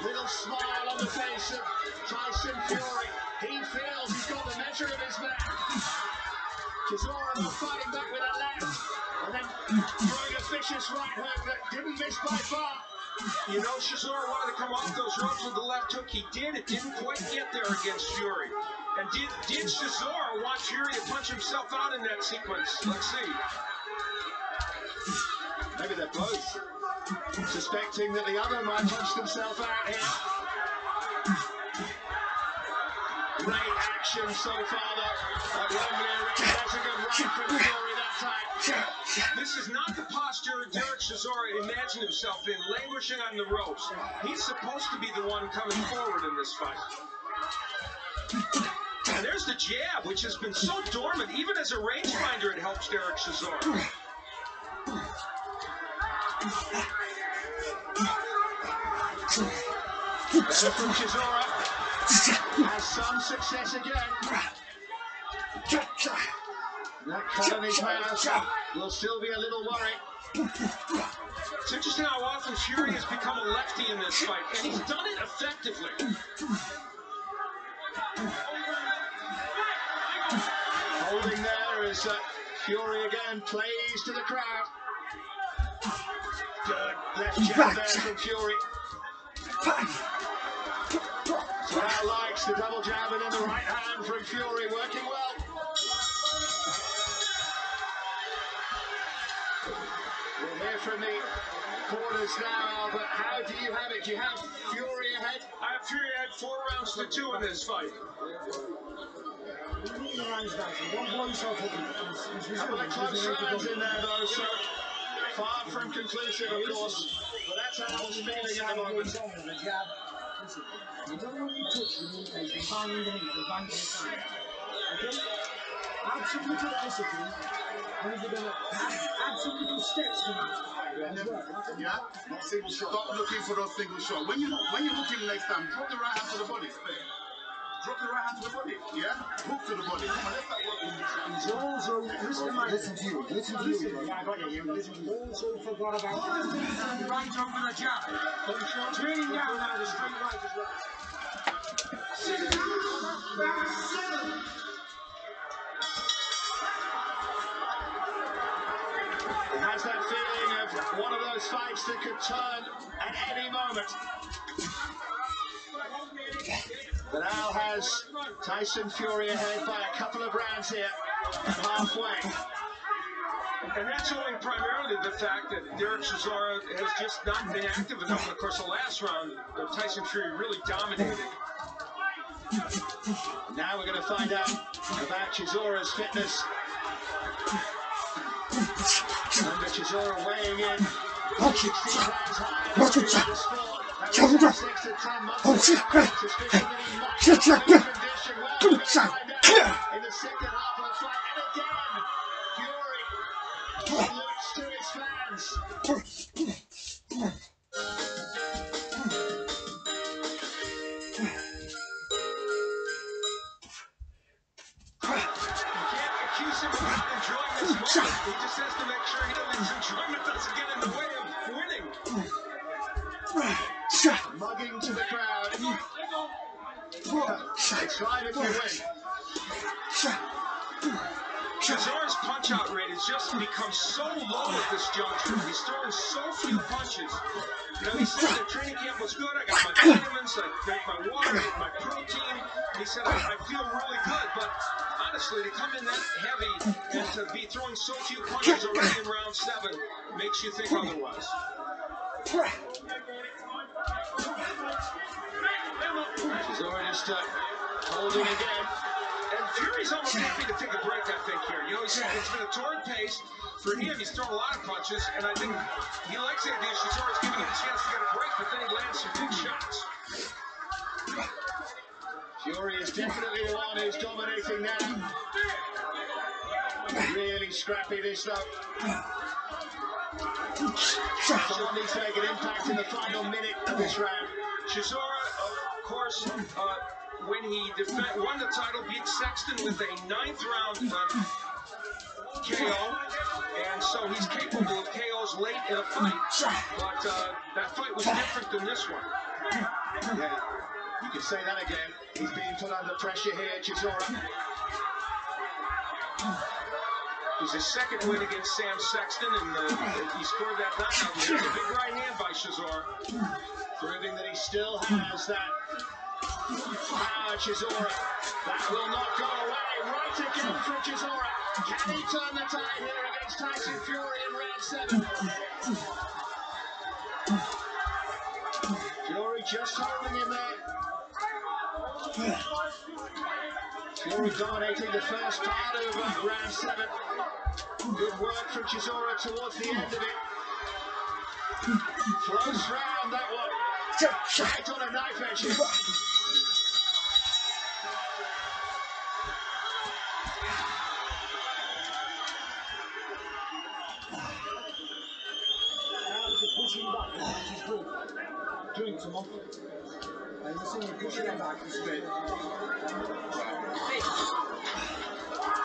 Little smile on the face of Tyson Fury. He feels he's got the measure of his man. Chisora fighting back with a left. And then throwing a vicious right hook that didn't miss by far. You know, Chisora wanted to come off those ropes with the left hook. He did. It didn't quite get there against Fury. And did Chisora want Fury to punch himself out in that sequence? Let's see. Maybe they're both suspecting that the other might punch themselves out here. Great action so far, though. At Wembley Arena, that's a good run from Fury that time. This is not the posture Derek Chisora imagined himself in, languishing on the ropes. He's supposed to be the one coming forward in this fight. And there's the jab, which has been so dormant. Even as a rangefinder, it helps Derek Chisora. Better from Chisora. Has some success again. That cut on his mouth will still be a little worry. It's interesting how often Fury has become a lefty in this fight, and he's done it effectively. Holding there as Fury again plays to the crowd. Good left jab there from Fury. Now likes the double jab and then the right hand from Fury, working well. We'll hear from the corners now, Albert. How do you have it? Do you have Fury ahead? I have Fury ahead 4 rounds to 2 in this fight. Couple of close rounds in there though, so far from conclusive, of course. But that's how Al's feeling at the moment. You don't want to touch the knee face, the bang underneath, the bang to the side. Okay? Absolute discipline. And if you're going to add some little steps to that as well. Yeah, not single shot. Stop looking for those single shots. When you're looking next time, drop the right hand to the body. Drop the right hand to the body. Yeah? Hook to the body. Come on, let's start working. He's also, listen to you. Yeah, I got you. He also forgot about the right jump and a jab. Turning down now the straight right as well. It has that feeling of one of those fights that could turn at any moment. But Al has Tyson Fury ahead by a couple of rounds here, halfway. And that's owing primarily the fact that Derek Chisora has just not been active enough. And of course, the last round, Tyson Fury really dominated. Now we're going to find out about Chisora's fitness. Remember Chisora weighing in 16 pounds higher than the sport. That was 6 to 10 months ago. Suspicion that he might be in condition. Well, we're going to find out in the second half of the fight. And again, Fury salutes to his fans. He just has to make sure his enjoyment doesn't get in the way of winning. Mugging to the crowd. It's right if you win. Chisora's punch-out rate has just become so low at this juncture. He's throwing so few punches. You know, he said the training camp was good. I got my vitamins, I drank my water, my protein. He said, I feel really good, but honestly, to come in that heavy and to be throwing so few punches already in round 7 makes you think otherwise. Chisora just holding again. And Fury's almost happy to take a break, I think, here. You know, it's been a torrid pace. For him, he's thrown a lot of punches, and I think he likes the idea Chisora's giving him a chance to get a break, but then he lands some big shots. Fury is definitely the one who's dominating now. Really scrappy this though. Someone needs to make an impact in the final minute of this round. Chisora, of course, when he won the title, beat Sexton with a 9th round KO, and so he's capable of KOs late in a fight. But that fight was different than this one. Yeah, you can say that again. He's being put under pressure here, Chisora. It was his 2nd win against Sam Sexton, and he scored that knockout. There's a big right hand by Chisora. Proving that he still has that power, Chisora. That will not go away. Right again from Chisora. Can he turn the tide here against Tyson Fury in round 7? Fury just holding him there. Fury dominating the first part of round 7. Good work from Chisora towards the end of it. Close round, that one. Right on a knife edge here. Pushing back, which is good. Doing some up. And you see him pushing back, it's straight.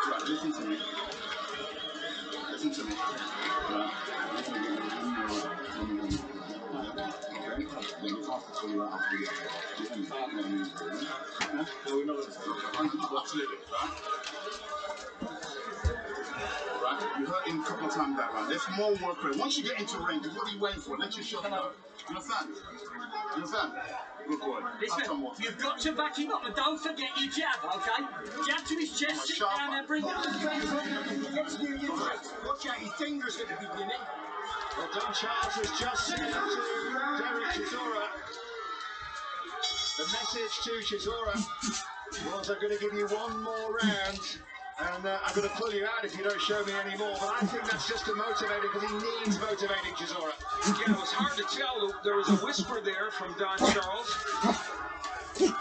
Right, listen to me. Listen to me. Right. Then you have to tell you what after you get no, we know this. Right? Right? You hurting a couple of times that round. There's more work rate. Once you get into range, what are you waiting for? Let your shot go. You understand? You understand? Good boy. Listen, you've got to back him up, and don't forget your jab, okay? Jab to his chest, sit down and bring up the strength. Watch out, he's dangerous at the beginning. Well, Don Charles has just said to Derek Chisora. The message to Chisora was, I'm going to give you one more round, and I'm going to pull you out if you don't show me any more. But I think that's just to motivate him, because he needs motivating Chisora. Yeah, it was hard to tell. There was a whisper there from Don Charles. Here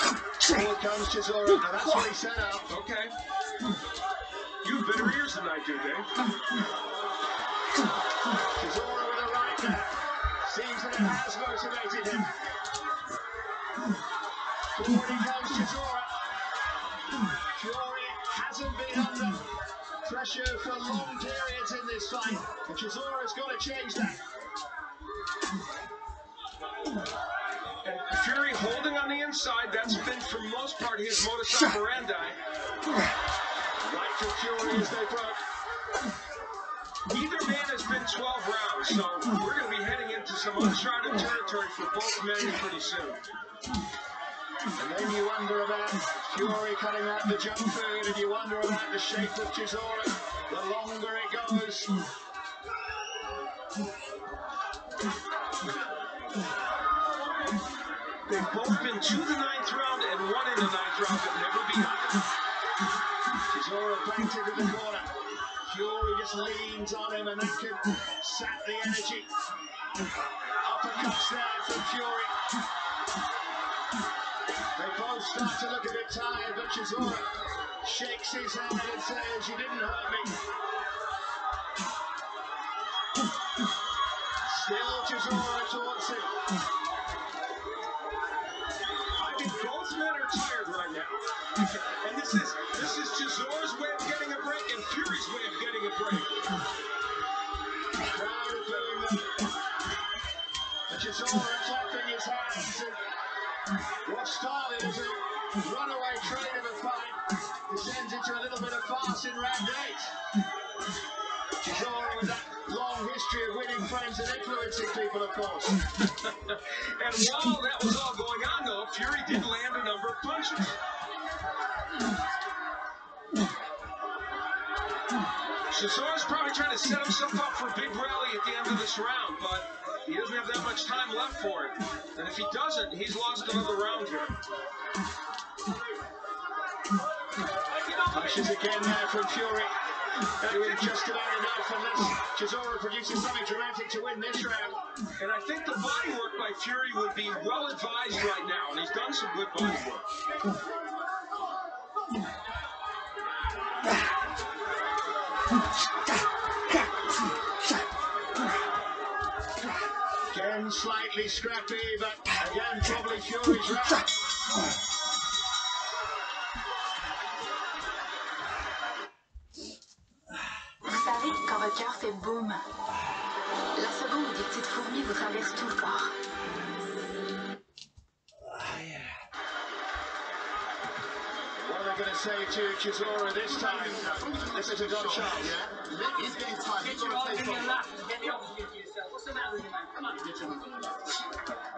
comes Chisora, and that's what he set out. Okay. You have better ears than I do, Dave. Chisora with a right there. Seems that it has motivated him. Forward he comes, Chisora. Fury hasn't been under pressure for long periods in this fight, and Chisora's got to change that. And Fury holding on the inside, that's been for most part his modus operandi. Right to Fury as they broke. Either man has been 12 rounds, so we're going to be heading into some uncharted territory for both men pretty soon. And then you wonder about Fury cutting out the junk food, and you wonder about the shape of Chisora. The longer it goes. They've both been to the 9th round and one in the 9th round, but never beyond. Chisora backed into the corner. Fury just leans on him, and that can sap the energy. Uppercuts there from Fury. They both start to look a bit tired, but Chisora shakes his head and says, "You didn't hurt me." Still Chisora taunts him. I think both men are tired right now. And this is Chisora's way of getting a break and Fury's way of getting a break. Crowd are booing them. And Chisora clapping his hands. And what started as a runaway train of a fight descends into a little bit of farce in round 8. Chisora with that long history of winning friends and influencing people, of course. And while that was all going on, though, Fury did land a number of punches. Chisora's probably trying to set himself up for a big rally at the end of this round, but he doesn't have that much time left for it. And if he doesn't, he's lost another round here. Punches again there from Fury. Doing just about enough unless Chisora produces something dramatic to win this round. And I think the body work by Fury would be well advised right now, and he's done some good body work. Again, slightly scrappy, but again, probably Fury's round. Vous savez, quand votre cœur fait boum, la seconde où des petites fourmis vous traversent tout le corps. What are they going to say to Chisora this time? Listen to Don Charles. He's getting tired. Get your arms in your lap and get the oxygen to yourself. What's the matter with you, man? Come on.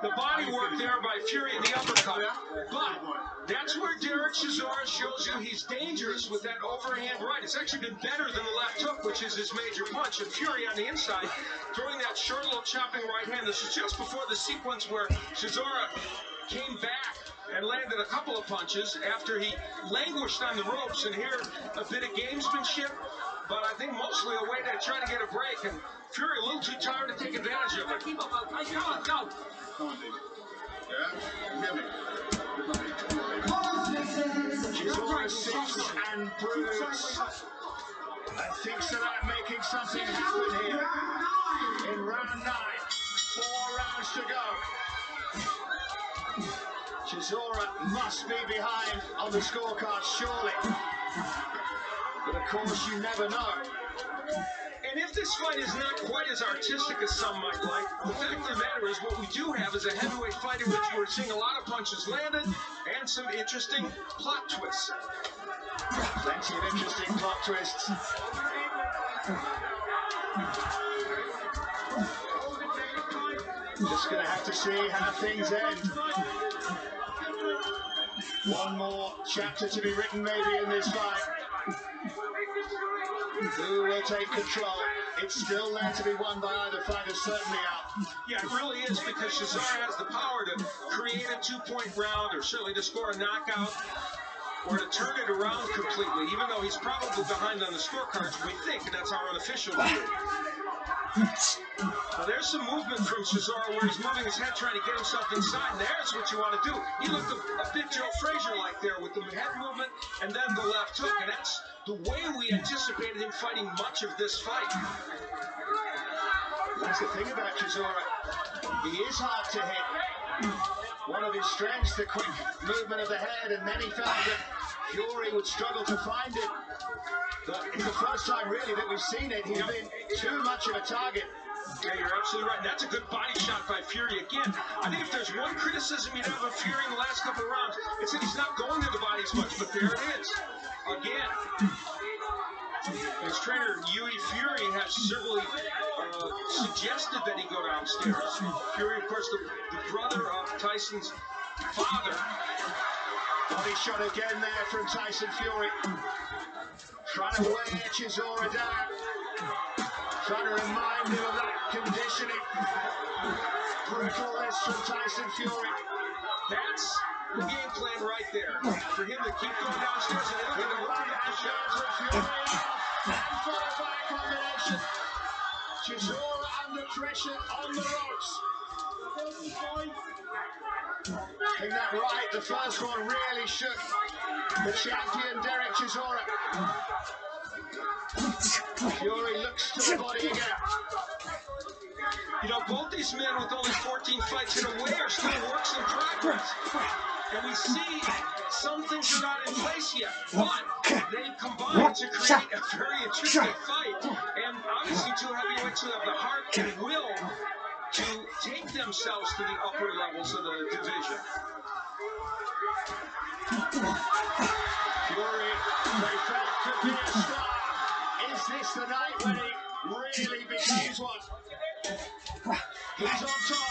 The body work there by Fury and the uppercut. But that's where Derek Chisora shows you he's dangerous with that overhand right. It's actually been better than the left hook, which is his major punch. And Fury on the inside, throwing that short little chopping right hand. This is just before the sequence where Chisora came back and landed a couple of punches after he languished on the ropes. And here, a bit of gamesmanship, but I think mostly a way to try to get a break. And Fury a little too tired to take advantage of it. Keep up, okay? Come on, go. Come on, Dave. Yeah? Hear me. Chisora sits and broods. Thinks about making something happen here. In round 9, 4 rounds to go. Chisora must be behind on the scorecard, surely. But of course, you never know. And if this fight is not quite as artistic as some might like, the fact of the matter is what we do have is a heavyweight fight in which we're seeing a lot of punches landed and some interesting plot twists. Plenty of interesting plot twists. Just going to have to see how things end. One more chapter to be written maybe in this fight. Who will take control? It's still there to be won by either fighter, certainly out. Yeah, it really is, because Cesaro has the power to create a 2-point round, or certainly to score a knockout, or to turn it around completely, even though he's probably behind on the scorecards, we think, and that's our unofficial view. Now there's some movement from Cesaro where he's moving his head, trying to get himself inside. There's what you want to do. He looked a bit Joe Frazier-like there with the head movement and then the left hook, and that's the way we anticipated him fighting much of this fight. That's the thing about Cesaro. He is hard to hit. One of his strengths, the quick movement of the head, and many felt that Fury would struggle to find it. But it's the first time really that we've seen it. He's been too much of a target. Yeah, you're absolutely right. That's a good body shot by Fury again. I think if there's one criticism you'd have of Fury in the last couple of rounds, it's that he's not going to the body as much, but there it is. Again. His trainer, Yui Fury, has certainly suggested that he go downstairs. Fury, of course, the brother of Tyson's father. Body shot again there from Tyson Fury. Trying to wear Chisora down. Trying to remind him of that conditioning. Brutalness from Tyson Fury. That's the game plan right there. For him to keep going downstairs and look at the right hand shot from Fury. And followed by a combination. Chisora under pressure on the ropes. I think that right, the first one really shook the champion Derek Chisora. Fury looks to the body again. You know, both these men with only 14 fights in a way are still works in progress. And we see some things are not in place yet, but they combine to create a very interesting fight. And obviously two heavyweights who have the heart and will to take themselves to the upper levels of the division. Fury, they felt could be a star. Is this the night when he really becomes one? He's on top.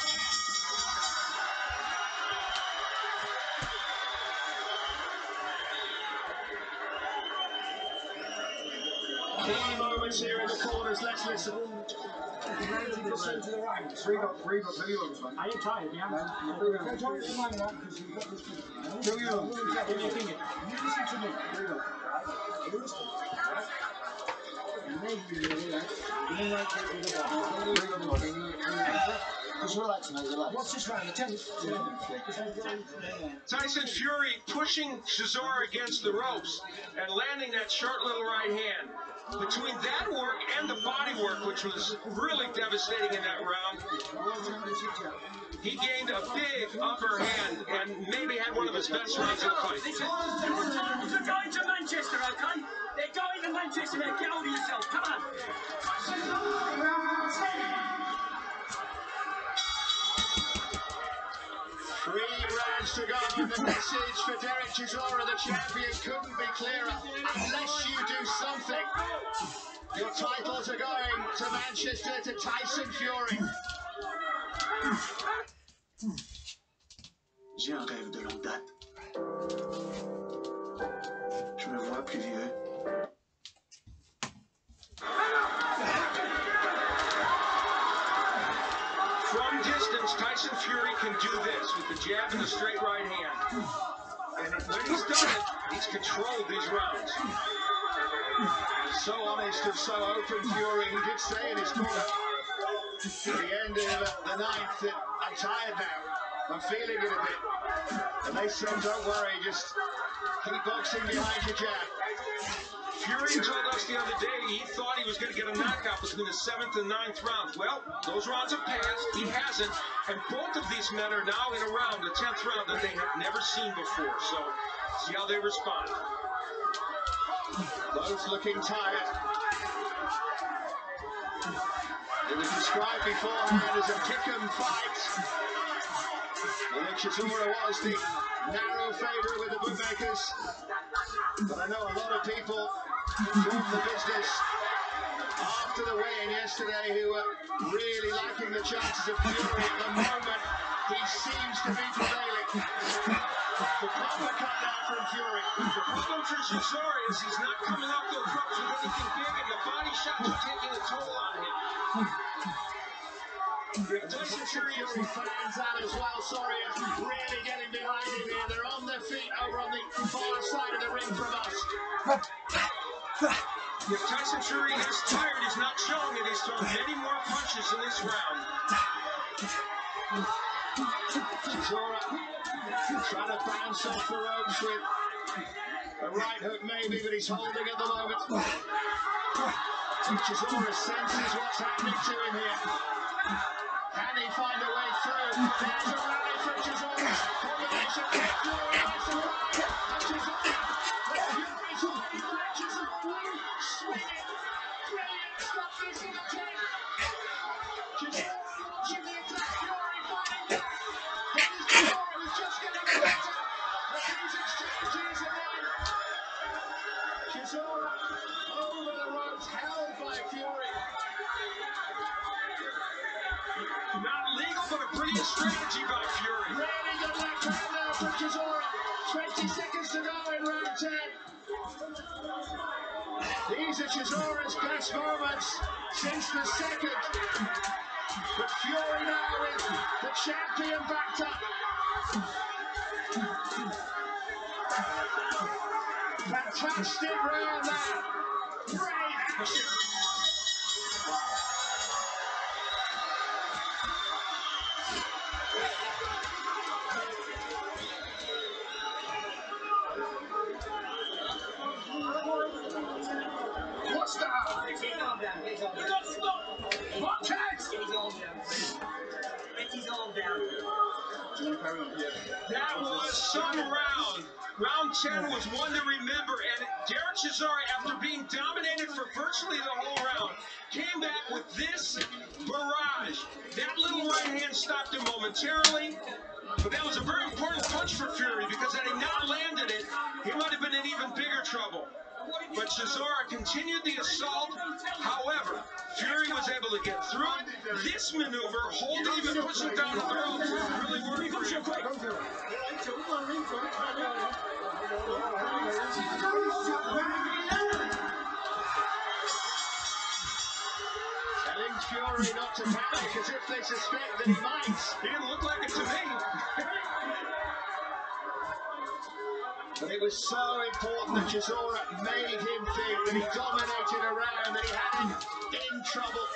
Key moments here in the corners. Let's listen. Listen to the right. I ain't tired, yeah? Don't mind that because you've got this. Do you? Give me a finger. You listen to me. You listen. What's this round? Tyson Fury pushing Cesaro against the ropes and landing that short little right hand. Between that work and the body work, which was really devastating in that round, he gained a big upper hand and maybe had one of his best rounds of the fight. Listen, you're going to Manchester, okay? They're going to Manchester now. Get hold of yourself. Come on. 3 rounds to go, and the message for Derek Chisora, the champion, couldn't be clearer. Unless you do something, your titles are going to Manchester, to Tyson Fury. J'ai un rêve de longue date. Je me vois plus vieux. From distance, Tyson Fury can do this with the jab and the straight right hand. And when he's done it, he's controlled these rounds. So honest and so open, Fury. He did say in his corner at the end of the 9th that I'm tired now. I'm feeling it a bit. And they said, don't worry, just keep boxing behind your jab. Fury told us the other day he thought he was going to get a knockout between the 7th and 9th rounds. Well, those rounds have passed. He hasn't. And both of these men are now in a round, the 10th round, that they have never seen before. So, see how they respond. Both looking tired. It was described beforehand as a pick-em fight. And then Chisora was the narrow favourite with the bookmakers. But I know a lot of people from the business after the weigh-in yesterday who were really liking the chances of Fury at the moment. He seems to be prevailing. The uppercut now from Fury. The problem for Cesaro is he's not coming off those ropes with anything big, and the body shots are taking a toll on him. Tyson Fury fans out as well. Sorry, really getting behind him here. They're on their feet over on the far side of the ring from us. If Tyson Fury is tired, he's not showing it. He's throwing many more punches in this round. Cesaro trying to bounce off the ropes with a right hook maybe, but he's holding at the moment. Cesaro senses what's happening to him here. Can he find a way through? There's a rally from Cesaro. Combination with Fury by surprise. And Cesaro, Fury's holding back Cesaro. Swinging. Brilliant stuff this in the tank. Cesaro launching the attack. Fury fighting back. Cesaro is just getting better. But these exchanges are then. Cesaro over the ropes, held by Fury. Not legal, but a brilliant strategy by Fury. Really good left hand there from Cesaro. 20 seconds to go in round 10. These are Cesaro's best moments since the second. But Fury now with the champion backed up. Fantastic round there. Great action. What's that? He's arm down. He's arm down. Stop! What, Kate? He's arm down. He's arm down. That was some round. Round 10 was one to remember, and Derek Cesaro, after being dominated for virtually the whole round, came back with this barrage. That little right hand stopped him momentarily, but that was a very important punch for Fury, because had he not landed it, he might have been in even bigger trouble. But Cesaro continued the assault. However, Fury was able to get through it. This maneuver, holding him and pushing down the ropes, really worked for him. Telling Fury not to panic as if they suspect that he might. He didn't look like it to me. But it was so important that Cesaro made him think that he dominated a round, that he had him in trouble.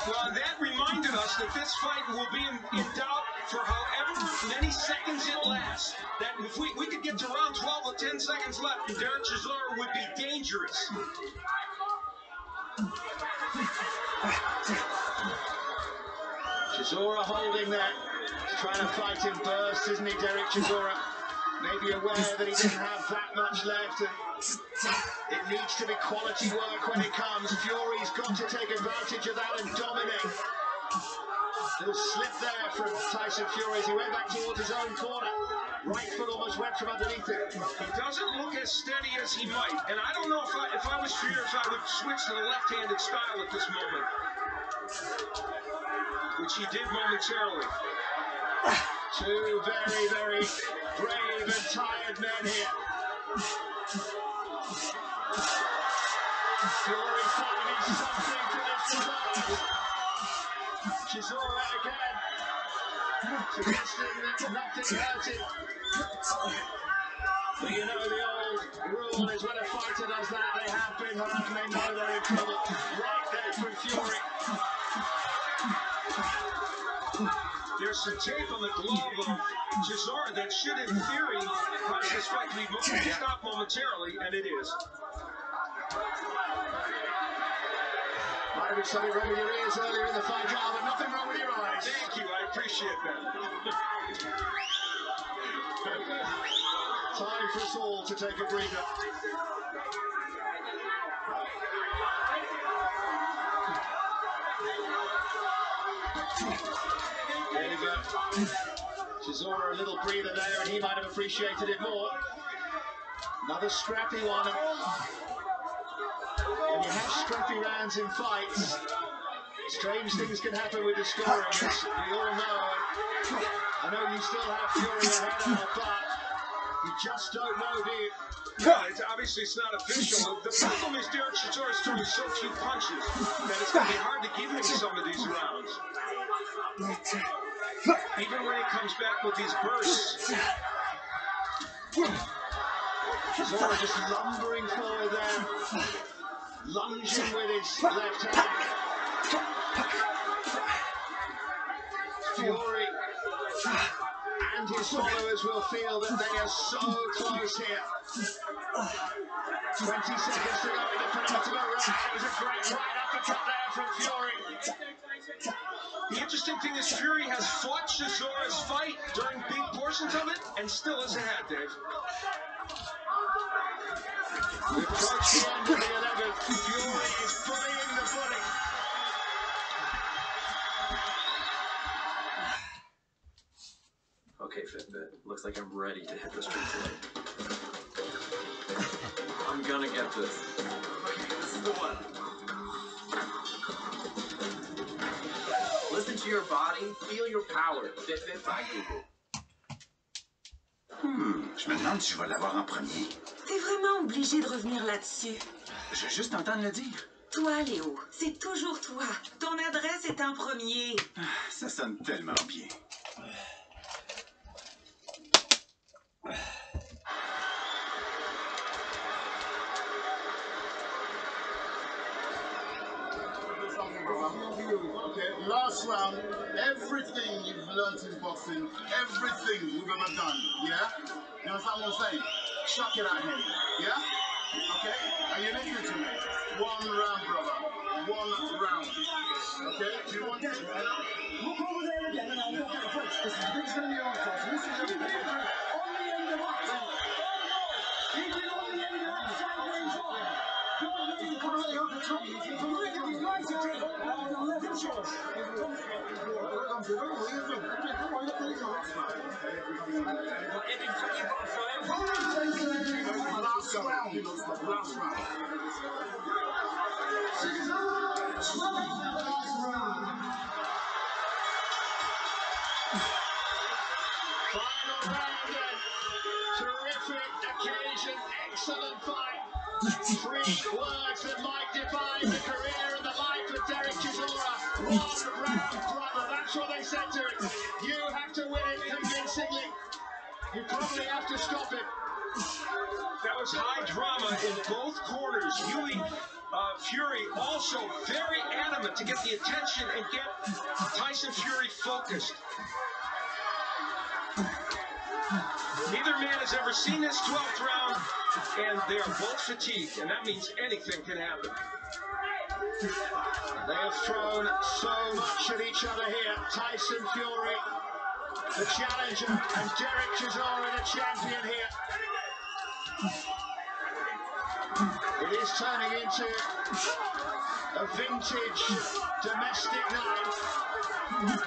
Well, that reminded us that this fight will be in doubt for however many seconds it lasts. That if we could get to round 12 with 10 seconds left, Derek Cesaro would be dangerous. Cesaro holding there, trying to fight in bursts, isn't he, Derek Cesaro? Maybe aware that he didn't have that much left, and it needs to be quality work when it comes. Fury's got to take advantage of that and dominate. Little slip there from Tyson Fury as he went back towards his own corner. Right foot almost went from underneath it. He doesn't look as steady as he might, and I don't know if I was Fury, if I would switch to the left-handed style at this moment, which he did momentarily. Two very, very brave and tired men here. Fury finding something for this revive. Cesaro again, suggesting that nothing hurt him. But you know the old rule is when a fighter does that, they have been hurt and they know they're in trouble. Right there from Fury. There's some tape on the glove of Cesaro that should, in theory, cause this fight to be stopped momentarily, and it is. Might have been something wrong with your ears earlier in the fight, John, but nothing wrong with your eyes. Thank you, I appreciate that. Time for us all to take a breather. There you go. Cesaro a little breather there, and he might have appreciated it more. Another scrappy one. And you scrappy rounds in fights. Strange things can happen with the scoring, as we all know. I know you still have Fury ahead out, but you just don't know, do you? Well, obviously it's not official. The problem is Derek Chisora's throwing so few punches that it's going to be hard to give him some of these rounds. Even when he comes back with these bursts. Chisora just lumbering forward there. Lunging with his left hand. Fury and his followers will feel that they are so close here. 20 seconds to go in the penultimate round. It was a great right uppercut there from Fury. The interesting thing is Fury has fought Chisora's fight during big portions of it and still is ahead, Dave. We approach the end of the 11th. Fury is bullying the bully. Okay, Fitbit. Looks like I'm ready to hit the street today. I'm gonna get this. Okay, this is the one. Listen to your body, feel your power. Fitbit by Google. Je me demande si je vais l'avoir en premier. T'es vraiment obligé de revenir là-dessus. Je veux juste entendre le dire. Toi, Léo, c'est toujours toi. Ton adresse est en premier. Ça sonne tellement bien. Okay, last round, everything you've learnt in boxing, everything we've ever done, yeah? You understand what I'm saying? Chuck it at him, yeah? Okay? Are you listening to me? One round, brother. One round. Okay? Do you want this right now? Look over there again and I'll walk out first. This is going to be on top. This is going to be on the end of that. Keep it on the end of that sideways on. Don't let him come out of the top. From the end of his right side, on the left choice. Last round. Last round. Final round then. Terrific occasion, excellent fight. 3 words that might define the career and the life of Derek Chisora. 1 round, brother, that's what they said to him. You have to win it convincingly. You probably have to stop it. That was high drama in both corners. Fury also very adamant to get the attention and get Tyson Fury focused. Neither man has ever seen this 12th round, and they are both fatigued, and that means anything can happen. They have thrown so much at each other here. Tyson Fury, the challenger, and Derek Chisora, the champion here. It is turning into a vintage domestic night.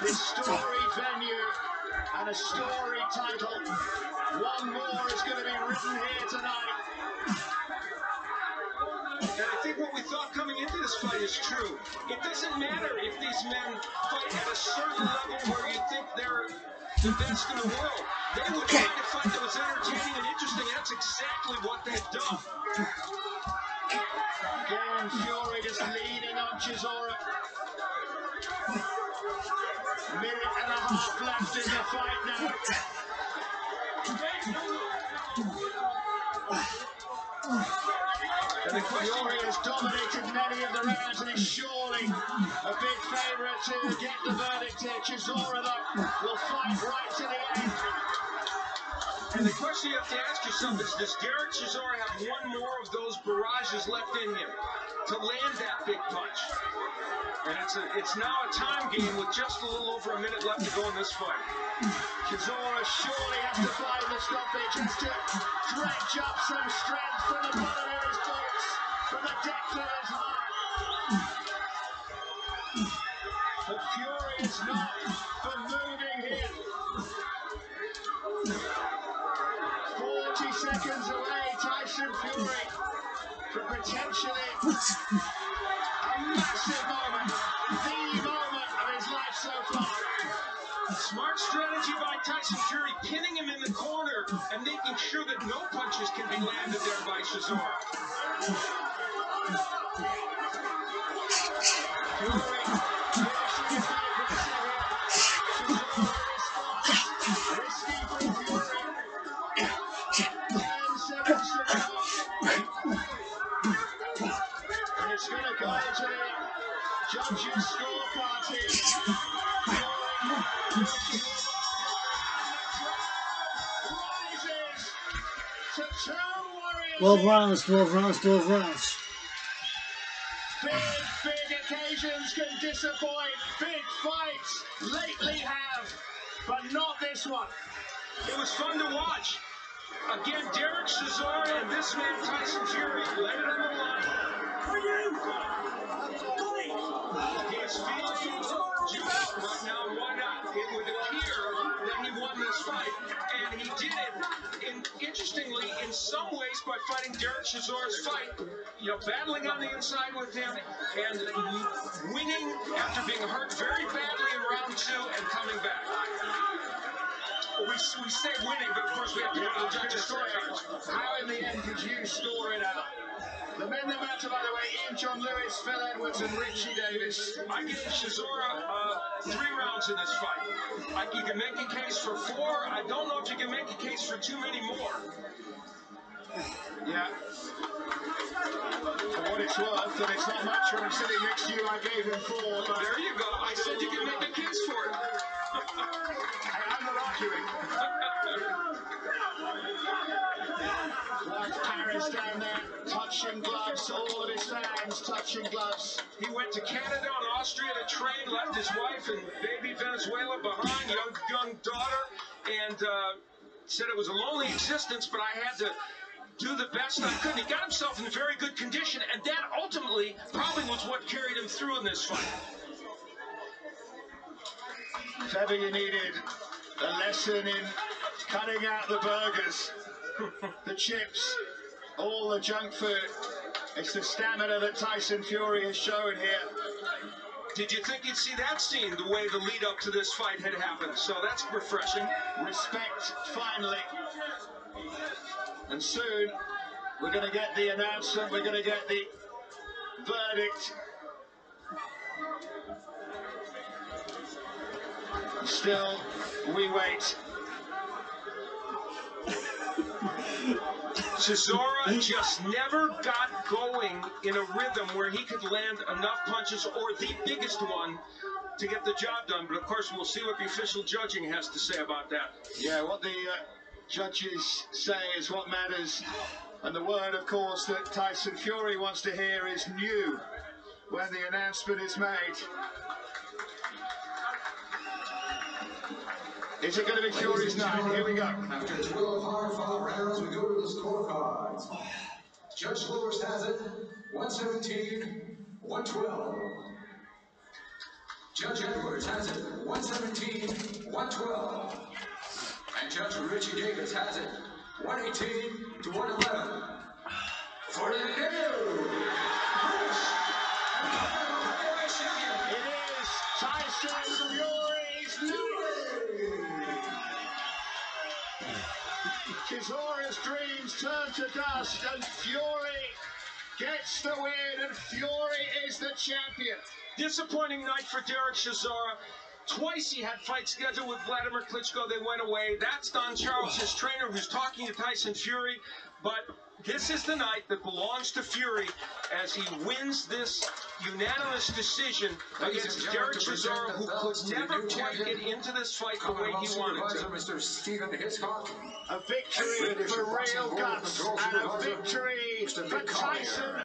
This storied venue and a storied title. One more is going to be written here tonight. And I think what we thought coming into this fight is true. It doesn't matter if these men fight at a certain level where you think they're the best in the world. They would fight a fight that was entertaining and interesting. That's exactly what they've done. Again, Fury just leaning on Chisora. Minute and a half left in the fight now. And Fury has dominated many of the rounds and is surely a big favourite to get the verdict here. Chisora, though, will fight right to the end. And the question you have to ask yourself is, does Derek Chisora have one more of those barrages left in him to land that big punch? And it's now a time game with just a little over a minute left to go in this fight. Chisora surely has to find the stoppage, has to dredge up some strength from the bottom of his boots, from the depth of his heart. But Fury is not for moving here. 40 seconds away, Tyson Fury, from potentially A massive moment. The moment of his life so far. Smart strategy by Tyson Fury, pinning him in the corner and making sure that no punches can be landed there by Chisora. And it's going to go into the judges' scorecard here. 12 rounds, 12 rounds, 12 rounds. Big occasions can disappoint. Big fights lately have, but not this one. It was fun to watch. Again, Derek Chisora and this man, Tyson Fury, laid it on the line. He is feeling juiced right now. Why not? It would appear that he won this fight. And he did it, interestingly, in some ways by fighting Derek Chisora's fight. You know, battling on the inside with him and winning after being hurt very badly in round 2 and coming back. We say winning, but of course we have to go to the judges' scorecards. How in the end did you score it out? The men that matter, by the way, Ian John Lewis, Phil Edwards, and Richie Davis. I give Chisora 3 rounds in this fight. You can make a case for 4. I don't know if you can make a case for too many more. Yeah. For what it's worth, and it's not much when I'm sitting next to you, I gave him 4. But there you go. I said you can make a case for it. I'm not arguing. Paris down there, touching gloves, all of his fans touching gloves. He went to Canada and Austria to train, left his wife and baby Venezuela behind, young daughter, and said it was a lonely existence, but I had to do the best I could. He got himself in very good condition, and that ultimately probably was what carried him through in this fight. If ever you needed a lesson in cutting out the burgers, the chips, all the junk food, it's the stamina that Tyson Fury has shown here. Did you think you'd see that scene the way the lead up to this fight had happened? So that's refreshing. Respect, finally. And soon, we're going to get the announcement, we're going to get the verdict. Still, we wait. Chisora just never got going in a rhythm where he could land enough punches or the biggest one to get the job done. But of course, we'll see what the official judging has to say about that. Yeah, what the judges say is what matters. And the word, of course, that Tyson Fury wants to hear is new when the announcement is made. Is it going to be Fury's night? Here we go. After 12 hard-fought rounds, we go to the scorecards. Judge Lewis has it, 117-112. Judge Edwards has it, 117-112. And Judge Richie Davis has it, 118-111. For the new British heavyweight champion, it is Tyson Fury's night. Chisora's dreams turn to dust, and Fury gets the win, and Fury is the champion. Disappointing night for Derek Chisora. Twice he had fights scheduled with Vladimir Klitschko. They went away. That's Don Charles, his trainer, who's talking to Tyson Fury. But this is the night that belongs to Fury as he wins this unanimous decision against Derek Chisora, who could never quite get into this fight the way he wanted to. Mr. Stephen Hitchcock. A victory for real guts, and a victory for Tyson